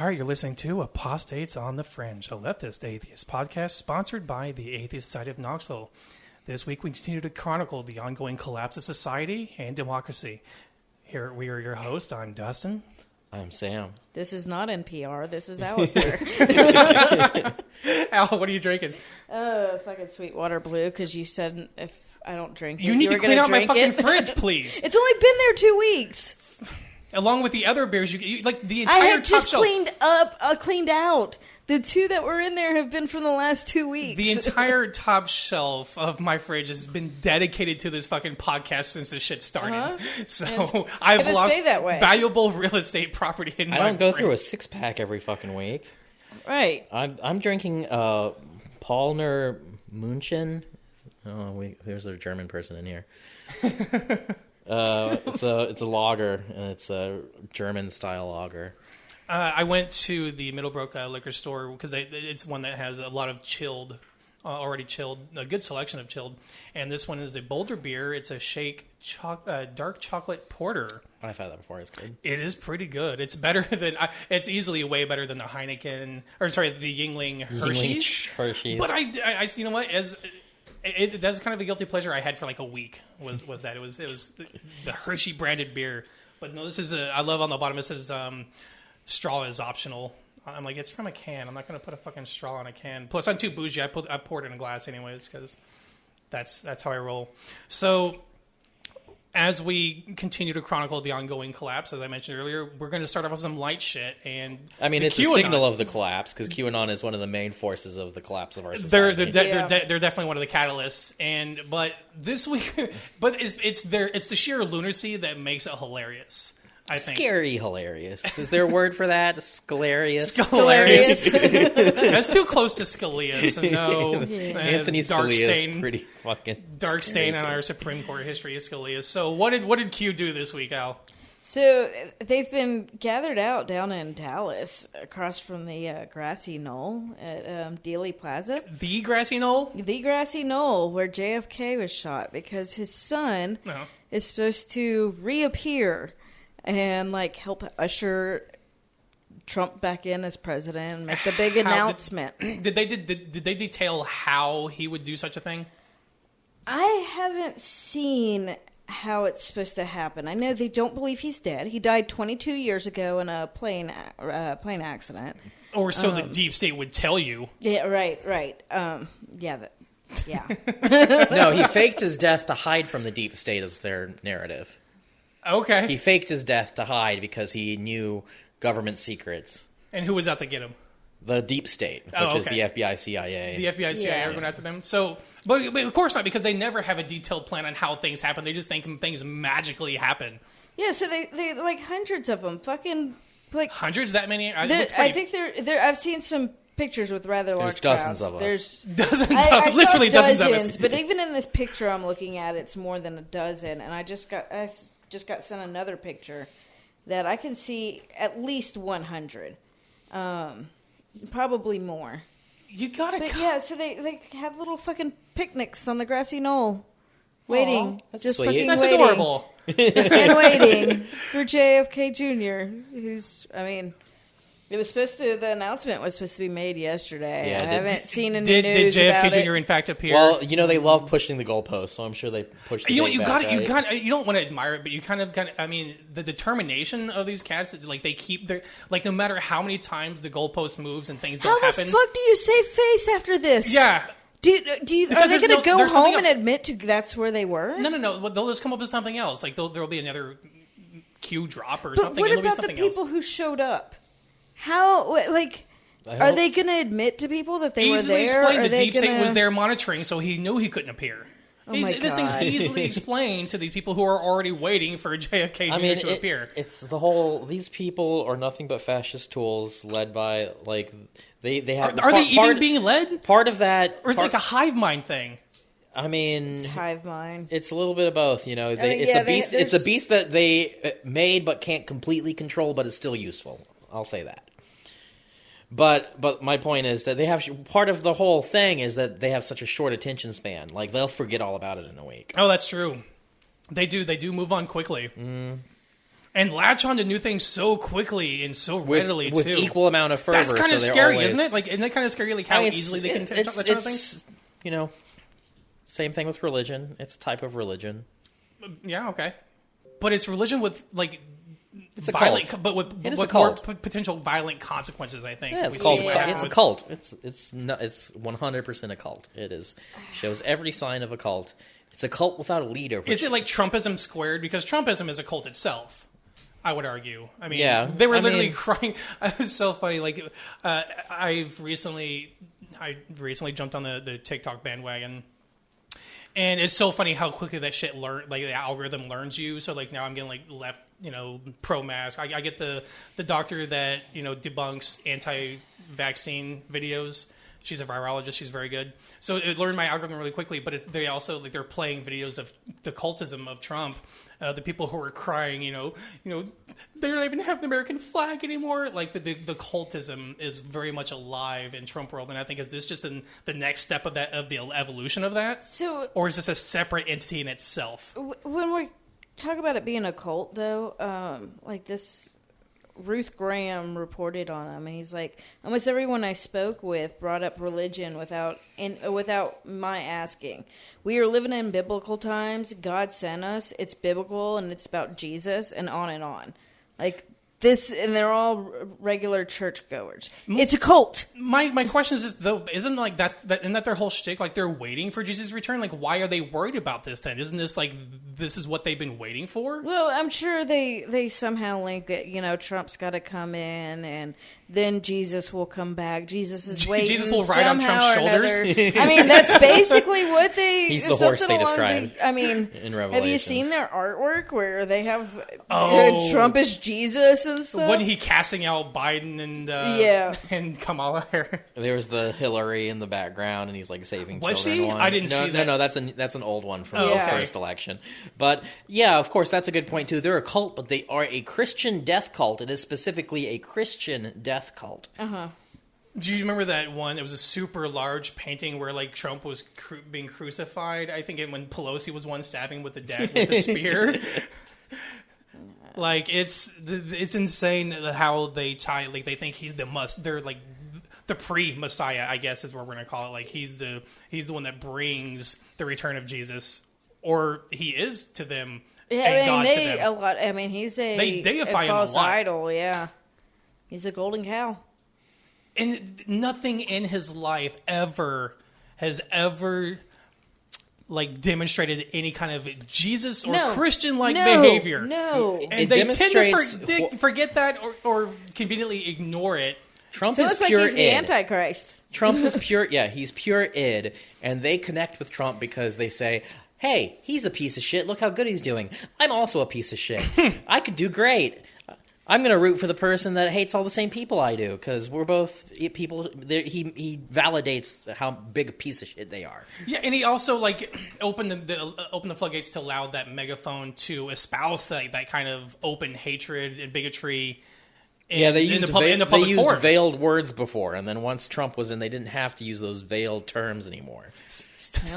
All right, you're listening to Apostates on the Fringe, a leftist atheist podcast sponsored by the Atheist Society of Knoxville. This week we continue to chronicle the ongoing collapse of society and democracy. Here we are your hosts. I'm Dustin. I'm Sam. This is not NPR. This is Alistair. Al, what are you drinking? Fucking Sweetwater Blue, because you said if I don't drink it, you need to clean out my fucking it. fridge, please. It's only been there 2 weeks. Along with the other beers, you like the entire top I have just shelf. cleaned out. The two that were in there have been from the last 2 weeks. The entire top shelf of my fridge has been dedicated to this fucking podcast since this shit started. So I've lost valuable real estate property in my I don't go fridge. through a six-pack every fucking week. Right. I'm drinking Paulner München. Oh, there's a German person in here. It's a lager, and it's a German-style lager. I went to the Middlebrook liquor store because it's one that has a lot of chilled, already chilled, a good selection of chilled. And this one is a Boulder beer. It's a shake dark chocolate porter. I've had that before. It's good. It is pretty good. It's better than it's easily way better than the Heineken the Yuengling Hershey's. But I you know what that's kind of a guilty pleasure I had for like a week was that it was the Hershey branded beer. But no, this is I love on the bottom it says straw is optional. I'm like, it's from a can. I'm not going to put a fucking straw on a can. Plus, I'm too bougie. I poured it in a glass anyways because that's how I roll. So as we continue to chronicle the ongoing collapse, as I mentioned earlier, we're going to start off with some light shit. And I mean, it's a signal of the collapse because QAnon is one of the main forces of the collapse of our society. They're definitely one of the catalysts. But this week, it's the sheer lunacy that makes it hilarious. I think. Scary hilarious. Is there a word for that? Scalarious? That's too close to Scalia, so no. Anthony Scalia is pretty fucking dark stain on our Supreme Court history of Scalia. So what did Q do this week, Al? So they've been gathered out down in Dallas across from the grassy knoll at Dealey Plaza. The grassy knoll? The grassy knoll where JFK was shot because his son is supposed to reappear and help usher Trump back in as president and make the big announcement. Did they detail how he would do such a thing? I haven't seen how it's supposed to happen. I know they don't believe he's dead. He died 22 years ago in a plane accident. Or so the deep state would tell you. Yeah, right. Yeah. No, he faked his death to hide from the deep state as their narrative. Okay. He faked his death to hide because he knew government secrets. And who was out to get him? The deep state, which is the FBI, CIA. The FBI, CIA are going after them. So, but of course not, because they never have a detailed plan on how things happen. They just think things magically happen. Yeah, so they like hundreds of them. Fucking hundreds? That many? I think they're. I've seen some pictures with rather large dozens crowds. of us. There's dozens of literally dozens of us. But even in this picture I'm looking at, it's more than a dozen. And I just got sent another picture that I can see at least 100, probably more. You gotta. But yeah, so they had little fucking picnics on the grassy knoll, waiting. That's just sweet. fucking That's waiting, adorable. and waiting for JFK Jr. The announcement was supposed to be made yesterday. Yeah, I haven't seen any news Did JFK about Jr. it. in fact appear? Well, they love pushing the goalposts, so I'm sure they pushed the You don't want to admire it, but you kind of I mean, the determination of these cats, they keep their, no matter how many times the goalpost moves and things don't happen. How the fuck do you save face after this? Yeah. Are they going to go home and admit to that's where they were? No. They'll just come up with something else. There'll be another Q drop or but something. What about the people who showed up? How, are they going to admit to people that they were there? Explain the deep state was there monitoring, so he knew he couldn't appear. This thing's easily explained to these people who are already waiting for JFK Jr. to appear. It's the whole, these people are nothing but fascist tools led by, they have... Are they even being led? Part of that... Or it's like a hive mind thing? I mean... It's hive mind. It's a little bit of both, It's a beast that they made but can't completely control, but it's still useful. I'll say that. But my point is that they have part of the whole thing is that they have such a short attention span. They'll forget all about it in a week. Oh, that's true. They do move on quickly. and latch on to new things so quickly and so readily with too. equal amount of fervor. That's kind of scary, isn't it? Like, isn't that kind of scary? Like how easily they can touch on things. Same thing with religion. It's a type of religion. Yeah, okay, but it's religion with like. It's a violent, cult. but with more potential violent consequences. I think it's called. It's a cult. It's 100% a cult. It shows every sign of a cult. It's a cult without a leader. Is it like Trumpism squared? Because Trumpism is a cult itself. I would argue. I mean, they were literally crying. It was so funny. Like, I recently jumped on the TikTok bandwagon. And it's so funny how quickly that shit the algorithm learns you. So like now I'm getting like left, pro-mask. I get the doctor that, debunks anti-vaccine videos. She's a virologist. She's very good. So it learned my algorithm really quickly. But they also they're playing videos of the cultism of Trump. The people who are crying, they don't even have the American flag anymore. Like the cultism is very much alive in Trump world, and I think is this just the next step of the evolution of that? So, or is this a separate entity in itself? When we talk about it being a cult, though, like this. Ruth Graham reported on him, and he's like, almost everyone I spoke with brought up religion without my asking. We are living in biblical times. God sent us. It's biblical, and it's about Jesus, and on and on. Like this, and they're all regular churchgoers. It's a cult. My question is this, though, isn't like isn't that their whole shtick? Like they're waiting for Jesus' return. Like why are they worried about this then? Isn't this like this is what they've been waiting for? Well, I'm sure they somehow link it. Trump's got to come in, and then Jesus will come back. Jesus is waiting. Jesus will ride on Trump's shoulders. I mean, that's basically what they. He's the horse they describe. I mean, in Revelations. Have you seen their artwork where they have Trump as Jesus and stuff? Wasn't he casting out Biden and Kamala Harris? There was the Hillary in the background, and he's like saving children. I didn't see that. No, that's an old one from the first election. But yeah, of course, that's a good point too. They're a cult, but they are a Christian death cult. It is specifically a Christian death cult. Uh-huh. Do you remember that one? It was a super large painting where like Trump was being crucified. I think when Pelosi was one stabbing with the spear. Like it's insane how they tie. Like they think he's they're like the pre-Messiah, I guess is what we're gonna call it. Like he's the one that brings the return of Jesus, or he is to them. Yeah, God to them. A lot. I mean, he's they deify a false him a lot. idol. Yeah, he's a golden cow. And nothing in his life has ever like demonstrated any kind of Jesus or Christian-like behavior. No. And they tend to forget that or conveniently ignore it. Trump is pure like he's the Antichrist. Trump is pure, he's pure id, and they connect with Trump because they say, hey, he's a piece of shit, look how good he's doing. I'm also a piece of shit. I could do great. I'm going to root for the person that hates all the same people I do, because we're both people. He validates how big a piece of shit they are. Yeah, and he also like opened the floodgates to allow that megaphone to espouse that kind of open hatred and bigotry. They used veiled words before, and then once Trump was in, they didn't have to use those veiled terms anymore.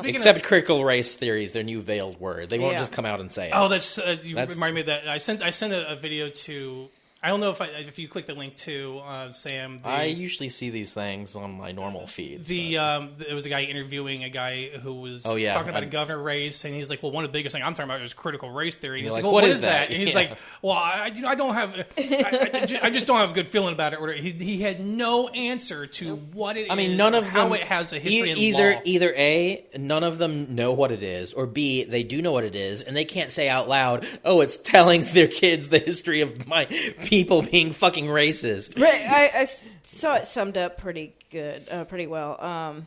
Except critical race theories, their new veiled word. They won't just come out and say it. Oh, that's remind me of that. I sent a video to. I don't know if you click the link to Sam. I usually see these things on my normal feeds. There was a guy interviewing a guy who was talking about a governor race, and he's like, "Well, one of the biggest things I'm talking about is critical race theory." And he's like, "Well, what is that?" And he's like, "Well, I don't have, I just don't have a good feeling about it." He had no answer to what it is. I mean, none of them. How it has a history in law. Either A, none of them know what it is, or B, they do know what it is, and they can't say out loud, "Oh, it's telling their kids the history of my people being fucking racist." Right, I saw it summed up pretty well.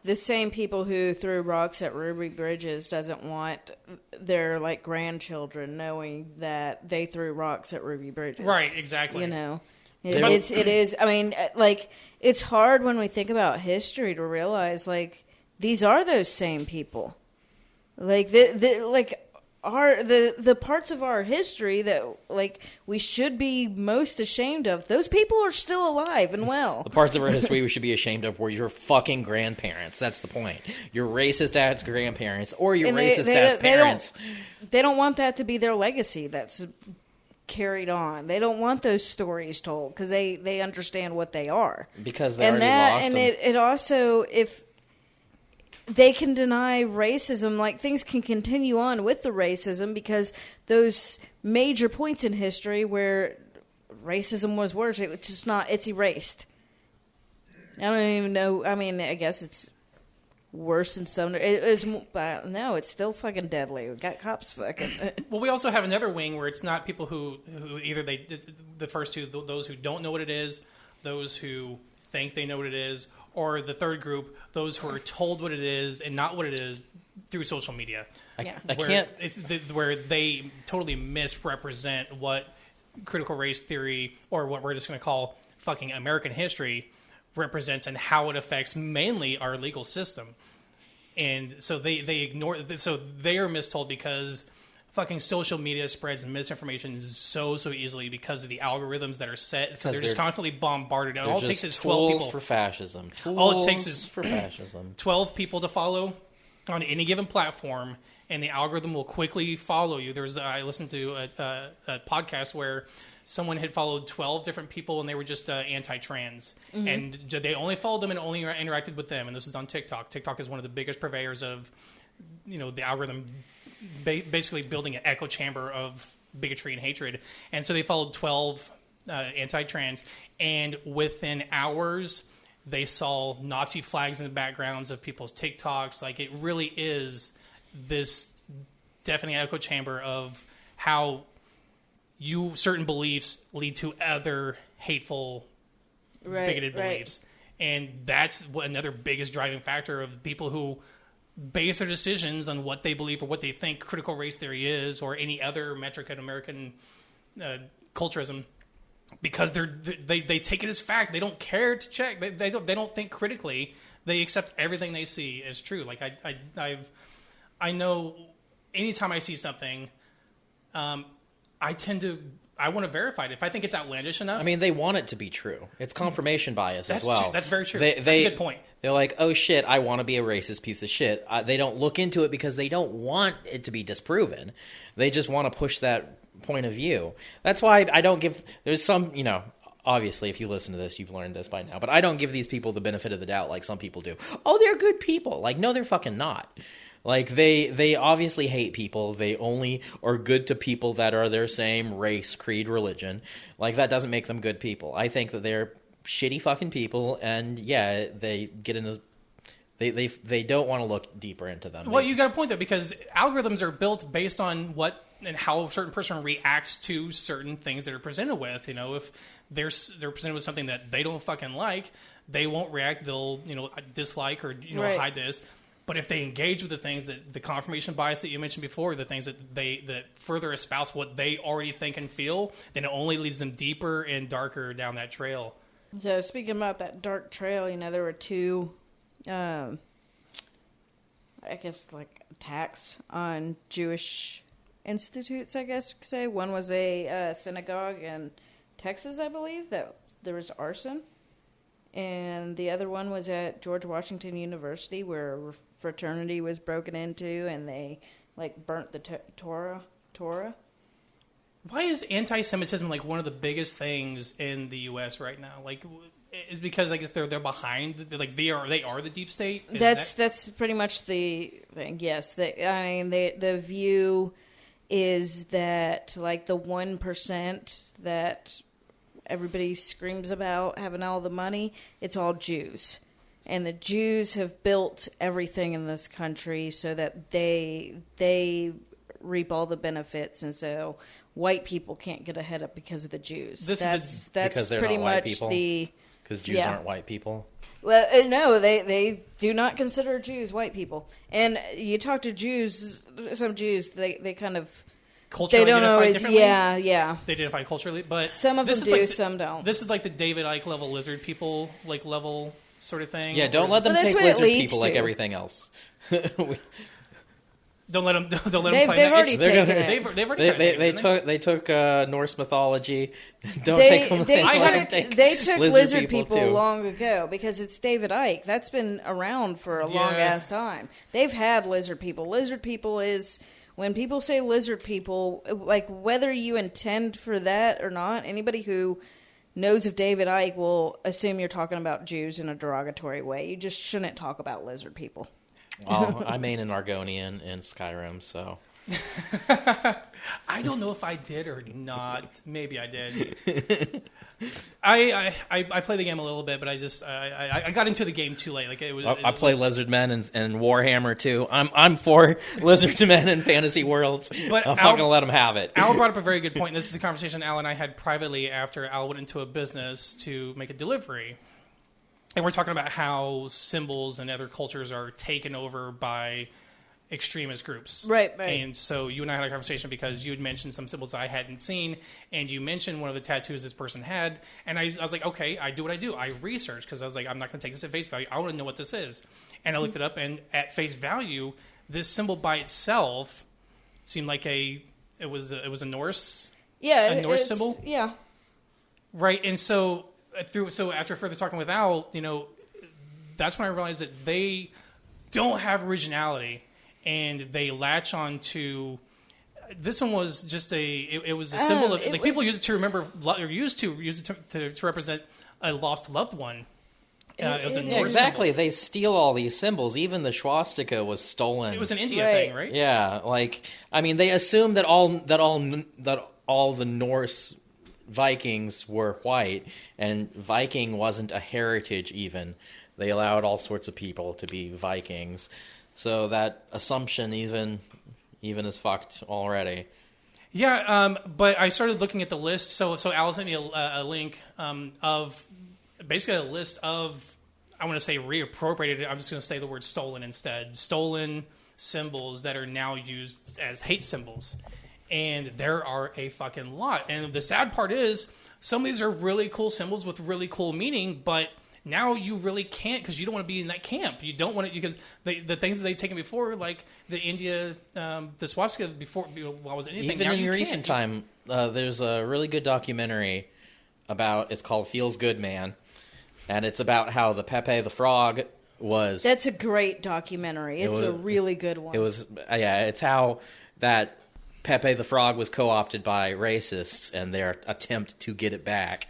The same people who threw rocks at Ruby Bridges doesn't want their like grandchildren knowing that they threw rocks at Ruby Bridges. Right, exactly. It is. I mean, like it's hard when we think about history to realize like these are those same people. Like the parts of our history that like we should be most ashamed of, those people are still alive and well. The parts of our history we should be ashamed of were your fucking grandparents. That's the point. Your racist ass grandparents or your racist ass parents. They don't want that to be their legacy. That's carried on. They don't want those stories told because they understand what they are. Because they already lost them. And it also, if they can deny racism, like things can continue on with the racism because those major points in history where racism was worse, it's erased. I don't even know. I mean, I guess it's worse in some. But no, it's still fucking deadly. We got cops fucking. Well, we also have another wing where it's not people who either the first two, those who don't know what it is, those who think they know what it is, or the third group, those who are told what it is and not what it is through social media. Where they totally misrepresent what critical race theory, or what we're just going to call fucking American history, represents and how it affects mainly our legal system. And so they ignore, so they are mistold because fucking social media spreads misinformation so easily because of the algorithms that are set. So they're just constantly bombarded. And all it takes is 12 people for fascism. All it takes is for fascism. 12 people to follow on any given platform, and the algorithm will quickly follow you. I listened to a podcast where someone had followed 12 different people, and they were just anti-trans. Mm-hmm. And they only followed them and only interacted with them. And this is on TikTok. TikTok is one of the biggest purveyors of, the algorithm basically building an echo chamber of bigotry and hatred. And so they followed 12 anti-trans, and within hours, they saw Nazi flags in the backgrounds of people's TikToks. Like, it really is this deafening echo chamber of how certain beliefs lead to other hateful, bigoted beliefs. And that's another biggest driving factor of people who base their decisions on what they believe or what they think critical race theory is, or any other metric in American culturism, because they take it as fact. They don't care to check. They don't think critically. They accept everything they see as true. Like I know anytime I see something, I want to verify it. If I think it's outlandish enough. I mean, they want it to be true. It's confirmation bias as well. That's very true. That's a good point. They're like, oh shit, I want to be a racist piece of shit. They don't look into it because they don't want it to be disproven. They just want to push that point of view. That's why I don't give... There's some, obviously, if you listen to this, you've learned this by now. But I don't give these people the benefit of the doubt like some people do. Oh, they're good people. Like, no, they're fucking not. Like, they obviously hate people. They only are good to people that are their same race, creed, religion. Like, that doesn't make them good people. I think that they're shitty fucking people, and yeah, they get in they don't want to look deeper into them. Well, you got a point there, because algorithms are built based on what and how a certain person reacts to certain things that are presented with. If they're presented with something that they don't fucking like, they won't react. They'll dislike or hide this. But if they engage with the things that the confirmation bias that you mentioned before, the things that further espouse what they already think and feel, then it only leads them deeper and darker down that trail. So speaking about that dark trail, there were two, attacks on Jewish institutes, I guess you could say. One was a synagogue in Texas, I believe, that there was arson. And the other one was at George Washington University, where a fraternity was broken into, and they burnt the Torah. Why is anti-Semitism one of the biggest things in the U.S. right now? Is because I guess they're behind. They are the deep state. That's pretty much the thing. Yes, the view is that the 1% that everybody screams about having all the money, it's all Jews. And the Jews have built everything in this country so that they reap all the benefits, and so white people can't get ahead of because of the Jews. That's because they're pretty not white much people? Because Jews aren't white people? Well, no, they do not consider Jews white people. And you talk to some Jews, they kind of... Culturally, they don't always, differently? Yeah. They identify culturally, but some of them do, some don't. This is the David Icke level lizard people, level sort of thing. Yeah, don't let them take lizard people like everything else. Don't let them they've play already taken it. They've already they took Norse mythology. They took lizard people long ago, because it's David Icke. That's been around for a long ass time. They've had lizard people. Lizard people is when people say lizard people, like whether you intend for that or not, anybody who knows of David Icke will assume you're talking about Jews in a derogatory way. You just shouldn't talk about lizard people. Well, I main an Argonian in Skyrim, so... I don't know if I did or not. Maybe I did. I played the game a little bit, but I got into the game too late. Like I play Lizard Men and Warhammer too. I'm for Lizard Men in fantasy worlds, but I'm not going to let them have it. Al brought up a very good point. This is a conversation Al and I had privately after Al went into a business to make a delivery. And we're talking about how symbols and other cultures are taken over by extremist groups. Right. And so you and I had a conversation because you had mentioned some symbols that I hadn't seen, and you mentioned one of the tattoos this person had, and I was like, okay, I do what I do. I research, because I was like, I'm not going to take this at face value. I want to know what this is. And I looked it up, and at face value, this symbol by itself seemed like it was a Norse symbol. Yeah. Right, and so after further talking with Al, that's when I realized that they don't have originality. And they latch on to this one was just it was a symbol of like people use it to remember or use it to represent a lost loved one. It was a Norse exactly. symbol. They steal all these symbols. Even the swastika was stolen. It was an India thing, right? Yeah, they assume that all the Norse Vikings were white, and Viking wasn't a heritage. Even they allowed all sorts of people to be Vikings. So that assumption even is fucked already. Yeah, but I started looking at the list. So Al sent me a link of basically a list of, I want to say reappropriated. I'm just going to say the word stolen instead. Stolen symbols that are now used as hate symbols. And there are a fucking lot. And the sad part is some of these are really cool symbols with really cool meaning, but... now you really can't because you don't want to be in that camp. You don't want it because the things that they've taken before, like the India, the swastika before, was anything. Even in recent time, there's a really good documentary it's called Feels Good Man, and it's about how the Pepe the Frog was. That's a great documentary. It's a really good one. It was, it's how that Pepe the Frog was co-opted by racists and their attempt to get it back.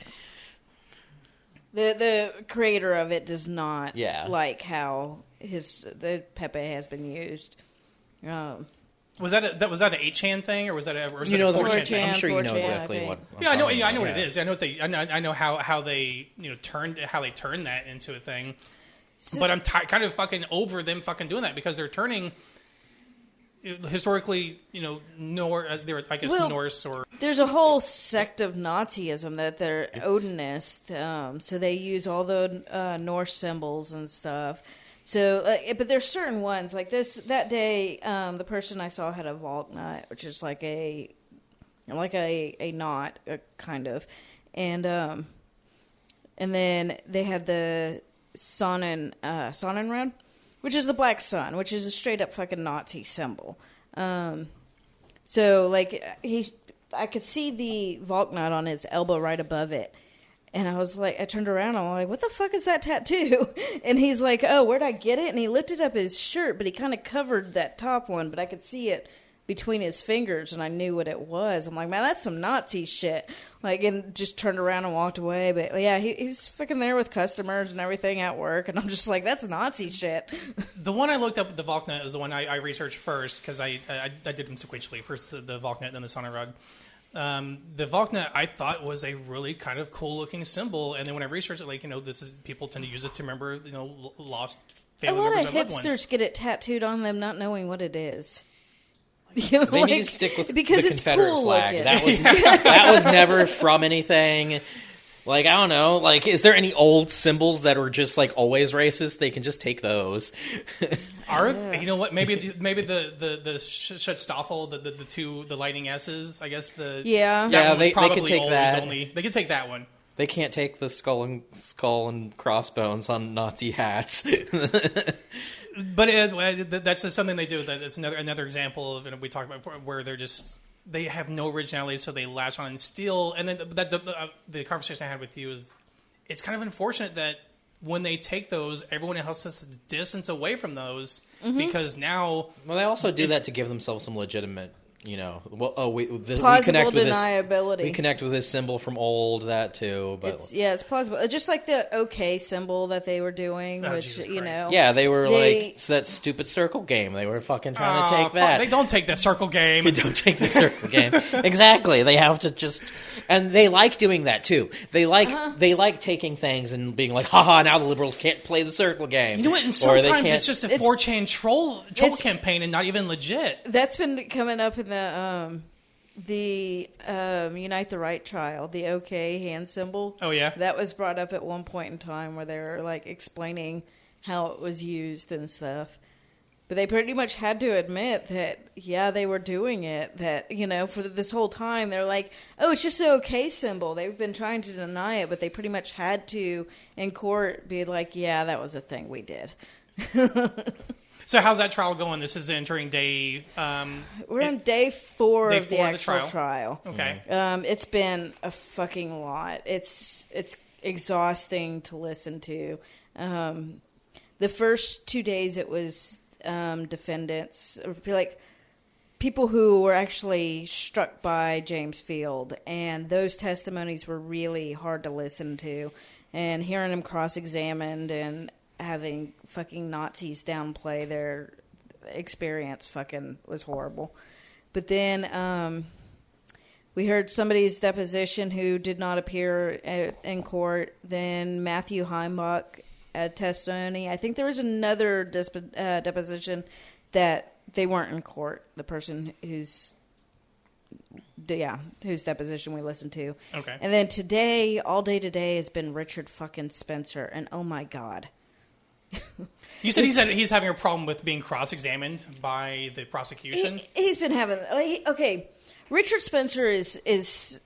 The creator of it does not like how the Pepe has been used. Was that an 8chan thing, or was that a 4chan thing? I'm sure you know exactly what. I know what it is. I know how they turned that into a thing. So, but I'm kind of fucking over them fucking doing that because they're turning. Historically, Norse or... There's a whole sect of Nazism that they're Odinist, so they use all the Norse symbols and stuff. So, but there's certain ones, like that day, the person I saw had a Valknut, which is like a knot, kind of. And then they had the Sonnenrad, which is the black sun, which is a straight up fucking Nazi symbol. So I could see the Valknut on his elbow right above it. And I was like, I turned around and I'm like, what the fuck is that tattoo? And he's like, oh, where'd I get it? And he lifted up his shirt, but he kind of covered that top one, but I could see it between his fingers, and I knew what it was. I'm like, man, that's some Nazi shit. And just turned around and walked away. But yeah, he was fucking there with customers and everything at work, and I'm just like, that's Nazi shit. The one I looked up, the Valknut, is the one I researched first, because I did them sequentially. First the Valknut, then the Sonnenrad. The Valknut I thought was a really kind of cool looking symbol, and then when I researched it, this is people tend to use it to remember lost family members or loved ones. A lot of hipsters get it tattooed on them, not knowing what it is. They need to stick with the Confederate cool flag. That was never from anything. I don't know. Is there any old symbols that are just always racist? They can just take those. You know what? Maybe the Schutzstaffel, the lightning S's. I guess they could take that. They could take that one. They can't take the skull and crossbones on Nazi hats. But that's just something they do. That's another example of we talked about before, where they have no originality, so they latch on and steal. And then the conversation I had with you is, it's kind of unfortunate that when they take those, everyone else has to distance away from those because now... Well, they also do that to give themselves some legitimate... we plausible deniability. We connect with this symbol from old, that too. But it's plausible. Just like the OK symbol that they were doing, which, Yeah, they were it's that stupid circle game. They were fucking trying to take that. They don't take the circle game. They don't take the circle game. Exactly. They have to just... And they like doing that, too. They like taking things and being like, haha, now the liberals can't play the circle game. You know what? And sometimes it's just a 4chan troll campaign and not even legit. That's been coming up in the Unite the Right trial, the OK hand symbol. Oh, yeah? That was brought up at one point in time where they were, explaining how it was used and stuff. But they pretty much had to admit that, they were doing it. That, for this whole time, they're like, oh, it's just an OK symbol. They've been trying to deny it, but they pretty much had to, in court, be like, yeah, that was a thing we did. So how's that trial going? This is entering day... we're on day 4 of the actual trial. Okay. It's been a fucking lot. It's exhausting to listen to. The first 2 days it was defendants, people who were actually struck by James Field, and those testimonies were really hard to listen to. And hearing them cross-examined and having fucking Nazis downplay their experience fucking was horrible. But then we heard somebody's deposition who did not appear in court. Then Matthew Heimbach had testimony. I think there was another deposition that they weren't in court. The person whose deposition we listened to. Okay. And then today, all day today, has been Richard fucking Spencer. And oh my God. You said he's having a problem with being cross-examined by the prosecution? He's been having... Richard Spencer is he's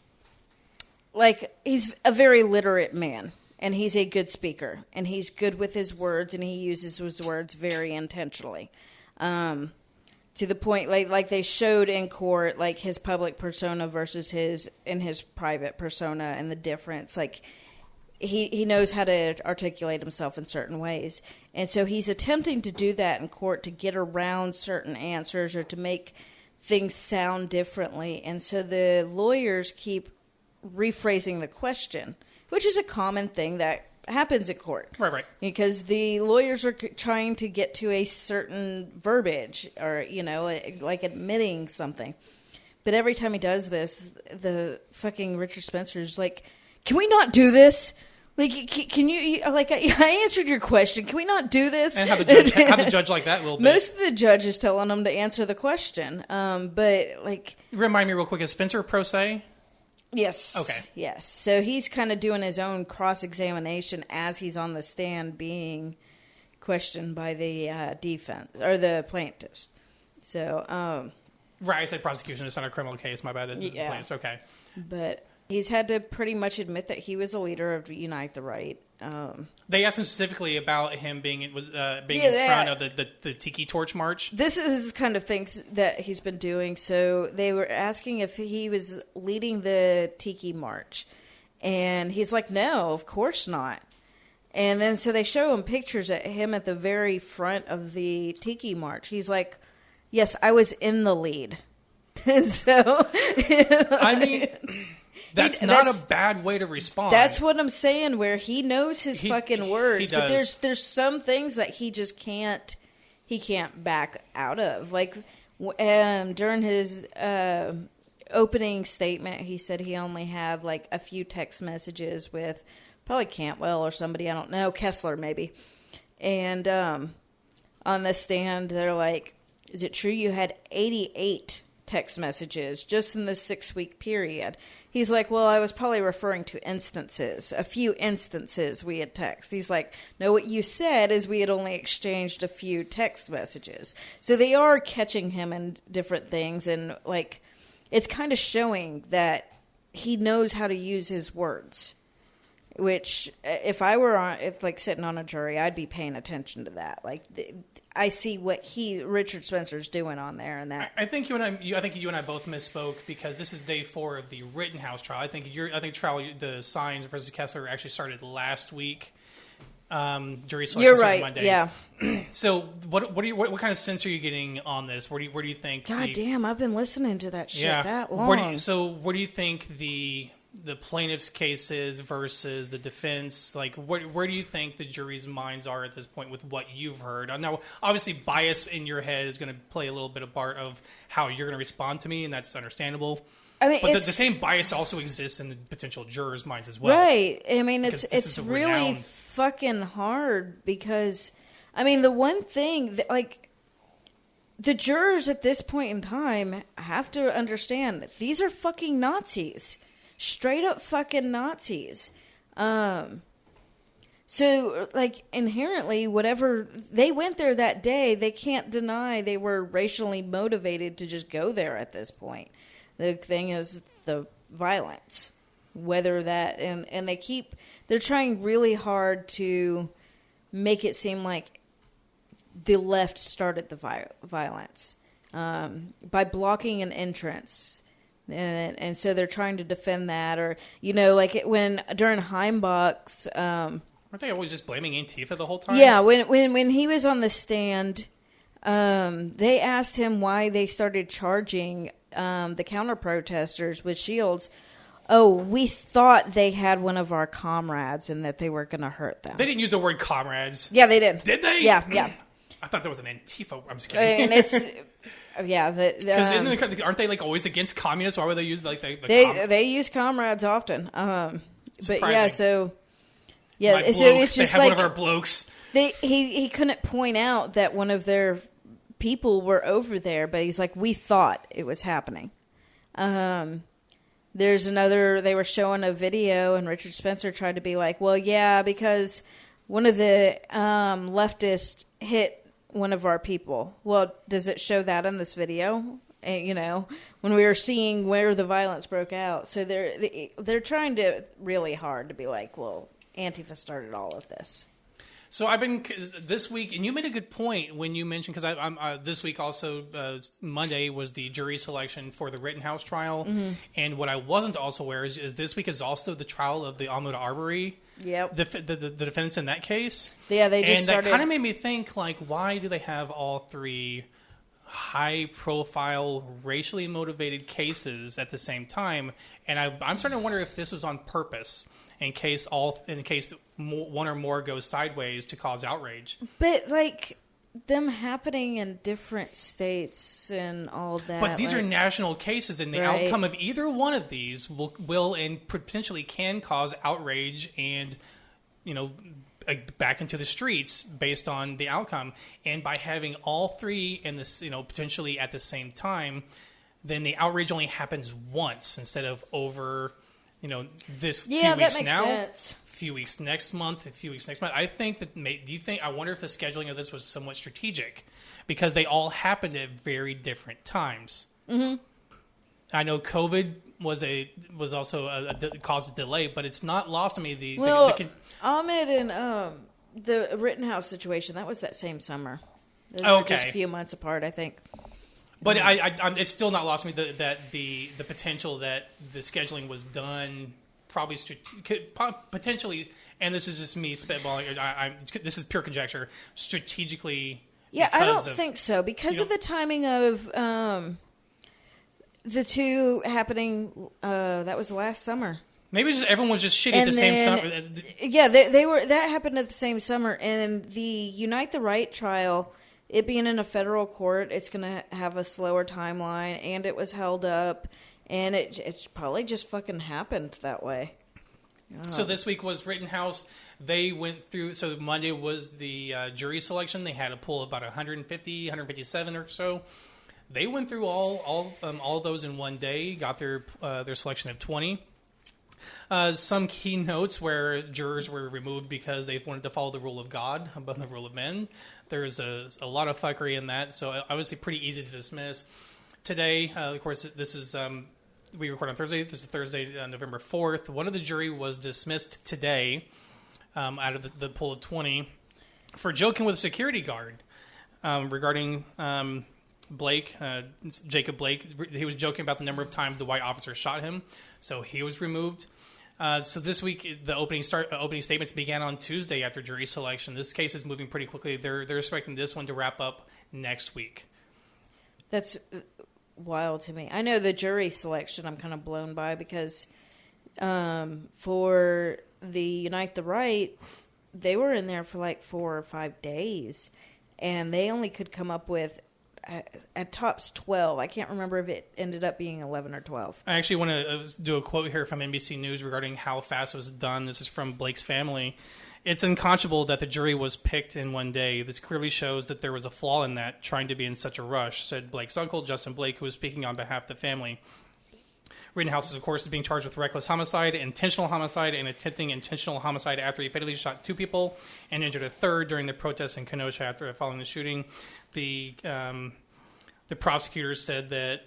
a very literate man, and he's a good speaker, and he's good with his words, and he uses his words very intentionally. To the point, like they showed in court, his public persona versus his private persona and the difference, He knows how to articulate himself in certain ways. And so he's attempting to do that in court to get around certain answers or to make things sound differently. And so the lawyers keep rephrasing the question, which is a common thing that happens in court. Right. Because the lawyers are trying to get to a certain verbiage or, admitting something. But every time he does this, the fucking Richard Spencer's like, can we not do this? Can you, I answered your question. Can we not do this? And have the judge like that a little bit. Most of the judge is telling them to answer the question. Remind me real quick, is Spencer pro se? Yes. Okay. Yes. So he's kind of doing his own cross-examination as he's on the stand being questioned by the defense, or the plaintiffs. So, right, I said prosecution. It's not a criminal case. My bad. Yeah. Plaintiffs. Okay. But he's had to pretty much admit that he was a leader of Unite the Right. They asked him specifically about him being in front of the Tiki Torch March. This is the kind of things that he's been doing. So they were asking if he was leading the Tiki March. And he's like, no, of course not. And then so they show him pictures of him at the very front of the Tiki March. He's like, yes, I was in the lead. And so... I mean... That's not a bad way to respond. That's what I'm saying, where he knows his fucking words. But there's some things that he just can't back out of. During his opening statement, he said he only had a few text messages with probably Cantwell or somebody, I don't know, Kessler maybe. And on the stand, they're like, is it true you had 88 text messages just in this 6-week period? He's like, well, I was probably referring to instances, a few instances we had text. He's like, no, what you said is we had only exchanged a few text messages. So they are catching him in different things. And it's kind of showing that he knows how to use his words, which if I were sitting on a jury, I'd be paying attention to that. I see what Richard Spencer's doing on there, and that. I think you and I both misspoke because this is day 4 of the Rittenhouse trial. I think trial the Signs versus Kessler actually started last week, jury selection. You're right. Monday. Yeah. So what kind of sense are you getting on this? Where do you think? God damn, I've been listening to that shit that long. What do you think the plaintiff's case is versus the defense? Like, where do you think the jury's minds are at this point with what you've heard? Now, obviously, bias in your head is going to play a little bit of part of how you're going to respond to me, and that's understandable. I mean, but the same bias also exists in the potential jurors' minds as well. Right. I mean, it's really fucking hard because, I mean, the one thing that, like, the jurors at this point in time have to understand these are fucking Nazis. Straight up fucking Nazis. So, like, inherently, whatever they went there that day, they can't deny they were racially motivated to just go there at this point. The thing is the violence. Whether that, and they're trying really hard to make it seem like the left started the violence by blocking an entrance. And so they're trying to defend that, or like when during Heimbach's, aren't they always just blaming Antifa the whole time? Yeah, when he was on the stand, they asked him why they started charging the counter protesters with shields. Oh, we thought they had one of our comrades and that they were going to hurt them. They didn't use the word comrades. Yeah, they did. Did they? Yeah. I thought that was an Antifa. I'm just kidding. And it's. Yeah, because aren't they like always against communists? Why would they use like they use comrades often? But yeah, so yeah, so it's just they have like one of our blokes. He couldn't point out that one of their people were over there, but he's like, we thought it was happening. There's another. They were showing a video, and Richard Spencer tried to be like, well, yeah, because one of the leftists hit one of our people. Well, does it show that in this video? And, when we were seeing where the violence broke out. So they're trying to really hard to be like, well, Antifa started all of this. So I've been this week, and you made a good point when you mentioned, because I'm this week also Monday was the jury selection for the Rittenhouse trial, and what I wasn't also aware is this week is also the trial of the Ahmaud Arbery. Yep. The defense in that case. Yeah, they just that kind of made me think, like, why do they have all three high-profile, racially motivated cases at the same time? And I'm starting to wonder if this was on purpose, in case one or more goes sideways to cause outrage. But like them happening in different states and all that. But these are national cases, and the outcome of either one of these will and potentially can cause outrage and, back into the streets based on the outcome. And by having all three in this, potentially at the same time, then the outrage only happens once instead of over, this few weeks now, sense. Few weeks next month, a few weeks next month. I think that. I wonder if the scheduling of this was somewhat strategic, because they all happened at very different times. Mm-hmm. I know COVID was also caused a delay, but it's not lost on me. Ahmed and the Rittenhouse situation, that was that same summer. Okay, just a few months apart, I think. But it's still not lost on me that the potential that the scheduling was done probably potentially, and this is just me spitballing. This is pure conjecture. Strategically, yeah, I don't think so because of the timing of the two happening. That was last summer. Maybe just everyone was just shitty at the same summer. Yeah, they were. That happened at the same summer, and the Unite the Right trial. It being in a federal court, it's going to have a slower timeline, and it was held up, and it probably just fucking happened that way. So this week was Rittenhouse. They went through, so Monday was the jury selection. They had a pool of about 150, 157 or so. They went through all of those in one day, got their selection of 20. Some key notes where jurors were removed because they wanted to follow the rule of God above the rule of men. There's a lot of fuckery in that, so obviously pretty easy to dismiss. Today, of course, this is we record on Thursday. This is Thursday, November 4th. One of the jury was dismissed today out of the pool of 20 for joking with a security guard regarding Blake, Jacob Blake. He was joking about the number of times the white officer shot him, so he was removed. So this week, the opening statements began on Tuesday after jury selection. This case is moving pretty quickly. They're expecting this one to wrap up next week. That's wild to me. I know the jury selection I'm kind of blown by because for the Unite the Right, they were in there for like 4 or 5 days, and they only could come up with at tops 12. I can't remember if it ended up being 11 or 12. I actually want to do a quote here from NBC News regarding how fast it was done. This is from Blake's family. It's unconscionable that the jury was picked in one day. This clearly shows that there was a flaw in that, trying to be in such a rush, said Blake's uncle, Justin Blake, who was speaking on behalf of the family. Rittenhouse, of course, is being charged with reckless homicide, intentional homicide, and attempting intentional homicide after he fatally shot 2 people and injured a third during the protests in Kenosha following the shooting. The prosecutors said that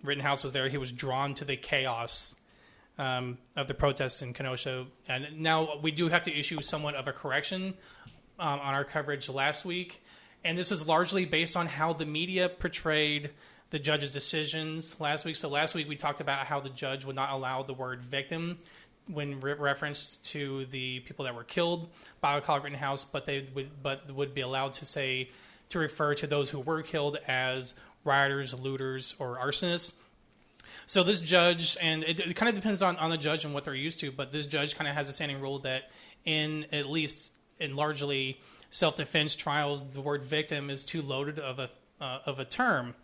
Rittenhouse was there. He was drawn to the chaos of the protests in Kenosha. And now we do have to issue somewhat of a correction on our coverage last week. And this was largely based on how the media portrayed the judge's decisions last week. So last week we talked about how the judge would not allow the word victim when reference to the people that were killed by Alcohol Rittenhouse, but would be allowed to refer to those who were killed as rioters, looters, or arsonists. So this judge, and it kind of depends on the judge and what they're used to, but this judge kind of has a standing rule that in largely self-defense trials, the word victim is too loaded of a term.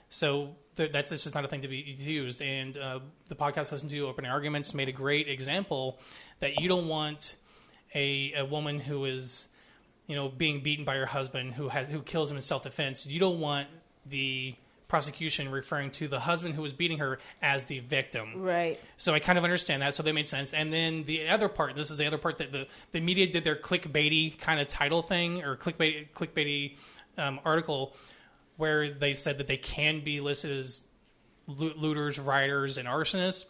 So that's just not a thing to be used. And the podcast Listen to Opening Arguments made a great example that you don't want a woman who is, being beaten by her husband who kills him in self-defense. You don't want the prosecution referring to the husband who was beating her as the victim. Right. So I kind of understand that. So that made sense. And then the other part, this is the other part that the media did their clickbaity kind of title thing or clickbaity article where they said that they can be listed as looters, rioters, and arsonists.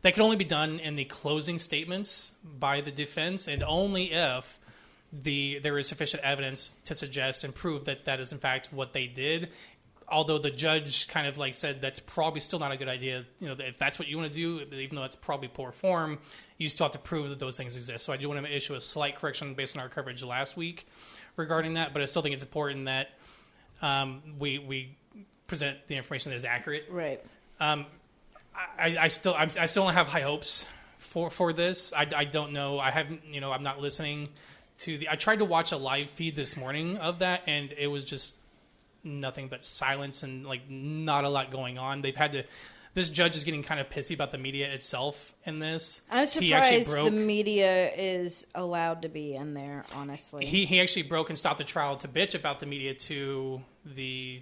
That can only be done in the closing statements by the defense, and only if there is sufficient evidence to suggest and prove that is in fact what they did. Although the judge kind of said that's probably still not a good idea. If that's what you want to do, even though it's probably poor form, you still have to prove that those things exist. So I do want to issue a slight correction based on our coverage last week regarding that, but I still think it's important that we present the information that is accurate. Right. I still don't have high hopes for this. I don't know. I haven't. I'm not listening to I tried to watch a live feed this morning of that, and it was just nothing but silence and not a lot going on. This judge is getting kind of pissy about the media itself in this. I'm surprised the media is allowed to be in there, honestly. He actually broke and stopped the trial to bitch about the media to the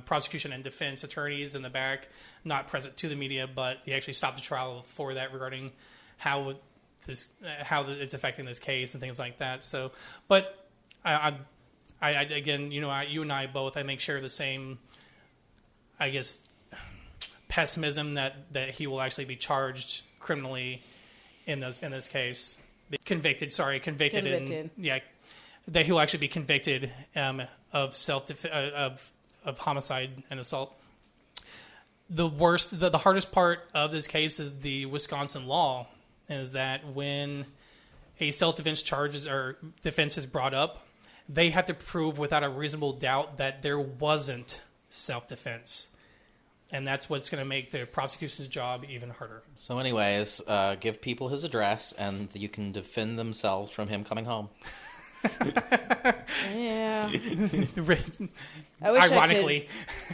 prosecution and defense attorneys in the back, not present to the media, but he actually stopped the trial for that regarding how it's affecting this case and things like that. So, but I again, you and I both, I think, share the same, I guess, pessimism that he will actually be charged criminally in this case. Convicted. And that he will actually be convicted of of homicide and assault. The hardest part of this case is the Wisconsin law, is that when a self-defense charges or defense is brought up, they have to prove without a reasonable doubt that there wasn't self-defense. And that's what's going to make the prosecution's job even harder. So anyways, give people his address and you can defend themselves from him coming home. Yeah. Ironically.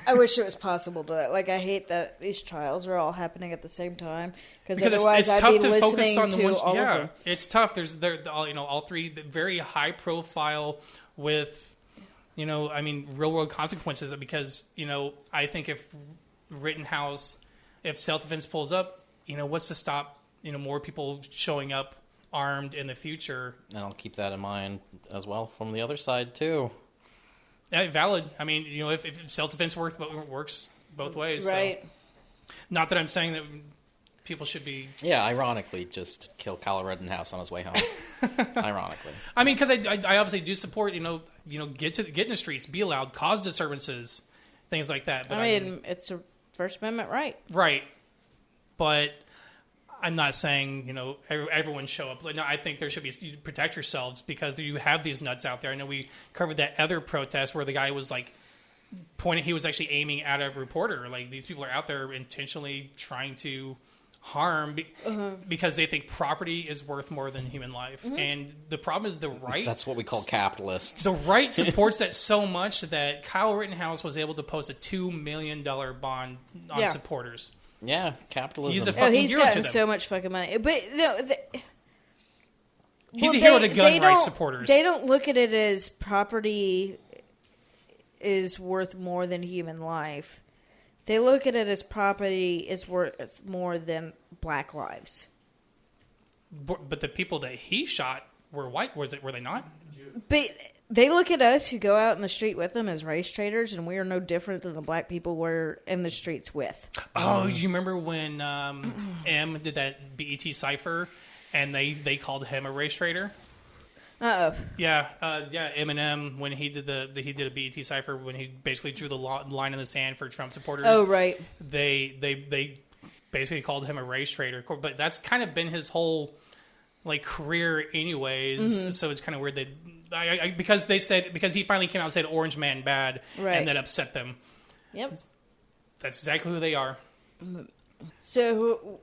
I wish it was possible to. I hate that these trials are all happening at the same time. Because it's I'd tough be to focus on the to ones. all Yeah, of them. it's tough. All three very high profile with, real world consequences. Because I think if Rittenhouse, if self-defense pulls up, what's to stop more people showing up armed in the future? And I'll keep that in mind as well from the other side too. Yeah, valid. If self-defense works both ways. Right. So. Not that I'm saying that people should be. Yeah, ironically, just kill Kyle Rittenhouse on his way home. Ironically. Because I obviously do support. Get in the streets, be loud, cause disturbances, things like that. But it's a First Amendment right. Right, but I'm not saying, everyone show up. No, I think there should be, you protect yourselves because you have these nuts out there. I know we covered that other protest where the guy was like he was actually aiming at a reporter. Like, these people are out there intentionally trying to harm because they think property is worth more than human life. Mm-hmm. And the problem is the right... That's what we call capitalists. The right supports that so much that Kyle Rittenhouse was able to post a $2 million bond on supporters. Yeah, capitalism. He's a fucking he's hero gotten to them. so much fucking money. But no, he's a hero to gun rights supporters. They don't look at it as property is worth more than human life. They look at it as property is worth more than black lives. But the people that he shot were white. Were they not? But they look at us who go out in the street with them as race traders, and we are no different than the black people we're in the streets with. Oh, you remember when M did that BET cipher, and they called him a race trader? Uh-oh. Yeah, Eminem, when he did a BET cipher, when he basically drew the line in the sand for Trump supporters. Oh, right. They basically called him a race trader, but that's kind of been his whole career, anyways. Mm-hmm. So it's kind of weird that because he finally came out and said "Orange Man bad," right. and that upset them. Yep, that's exactly who they are. So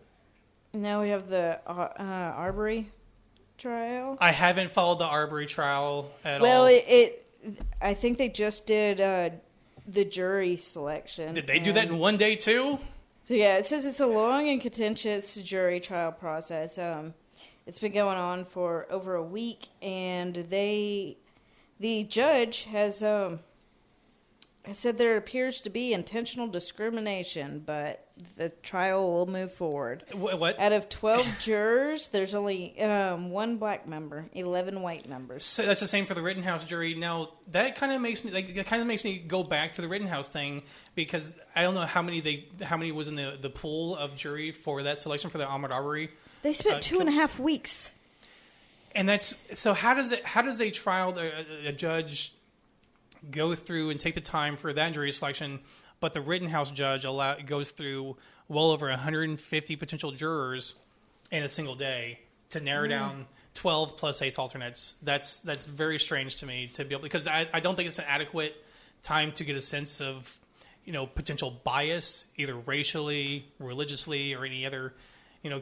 now we have the Arbory Trial. I haven't followed the Arbory Trial at all. Well, I think they just did the jury selection. Did they do that in one day too? So yeah, it says it's a long and contentious jury trial process. It's been going on for over a week, and the judge has said there appears to be intentional discrimination, but the trial will move forward. What? Out of 12 jurors, there's only one black member, 11 white members. So that's the same for the Rittenhouse jury. Now that kind of makes me go back to the Rittenhouse thing, because I don't know how many was in the pool of jury for that selection for the Ahmaud Arbery. They spent 2.5 weeks. And that's so. How does a trial, a judge go through and take the time for that jury selection, but the Rittenhouse judge goes through well over 150 potential jurors in a single day to narrow down 12 plus 8 alternates? That's very strange to me to be able, because I don't think it's an adequate time to get a sense of potential bias, either racially, religiously, or any other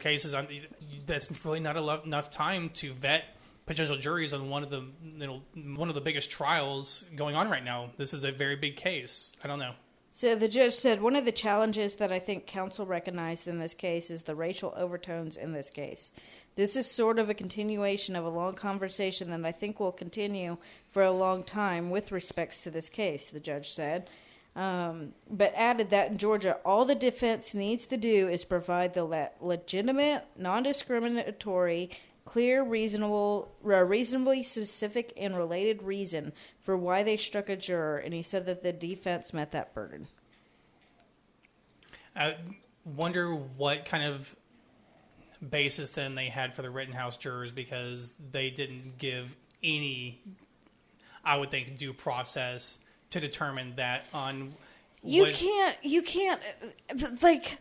cases. That's really not enough time to vet potential juries on one of the biggest trials going on right now. This is a very big case. I don't know. So the judge said, one of the challenges that I think counsel recognized in this case is the racial overtones in this case. This is sort of a continuation of a long conversation that I think will continue for a long time with respects to this case, the judge said. But added that in Georgia, all the defense needs to do is provide the legitimate, non-discriminatory, clear, reasonably specific, and related reason for why they struck a juror, and he said that the defense met that burden. I wonder what kind of basis then they had for the Rittenhouse jurors, because they didn't give any, I would think, due process to determine that on. You can't,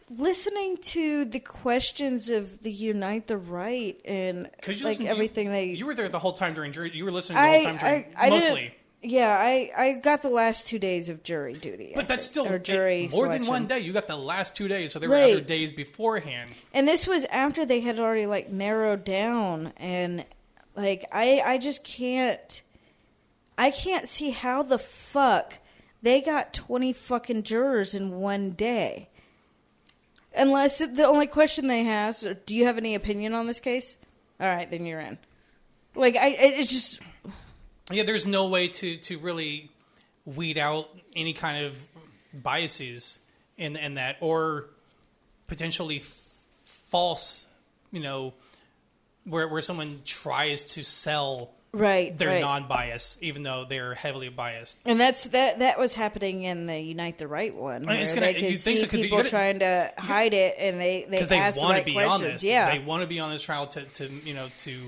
listening to the questions of the Unite the Right and everything you were there the whole time during jury. You were listening the whole time during mostly. Yeah, I got the last 2 days of jury duty. But that's still jury more selection. than one day. You got the last 2 days, so there were other days beforehand. And this was after they had already narrowed down, and I just can't. I can't see how the fuck they got 20 fucking jurors in one day. Unless the only question they ask, do you have any opinion on this case? All right, then you're in. It's just. Yeah, there's no way to really weed out any kind of biases in that, or potentially false, where someone tries to sell their non-bias, even though they're heavily biased. And that was happening in the Unite the Right one. Where they could see people trying to hide it, and they ask the right questions. Honest. Yeah, they want to be on this trial to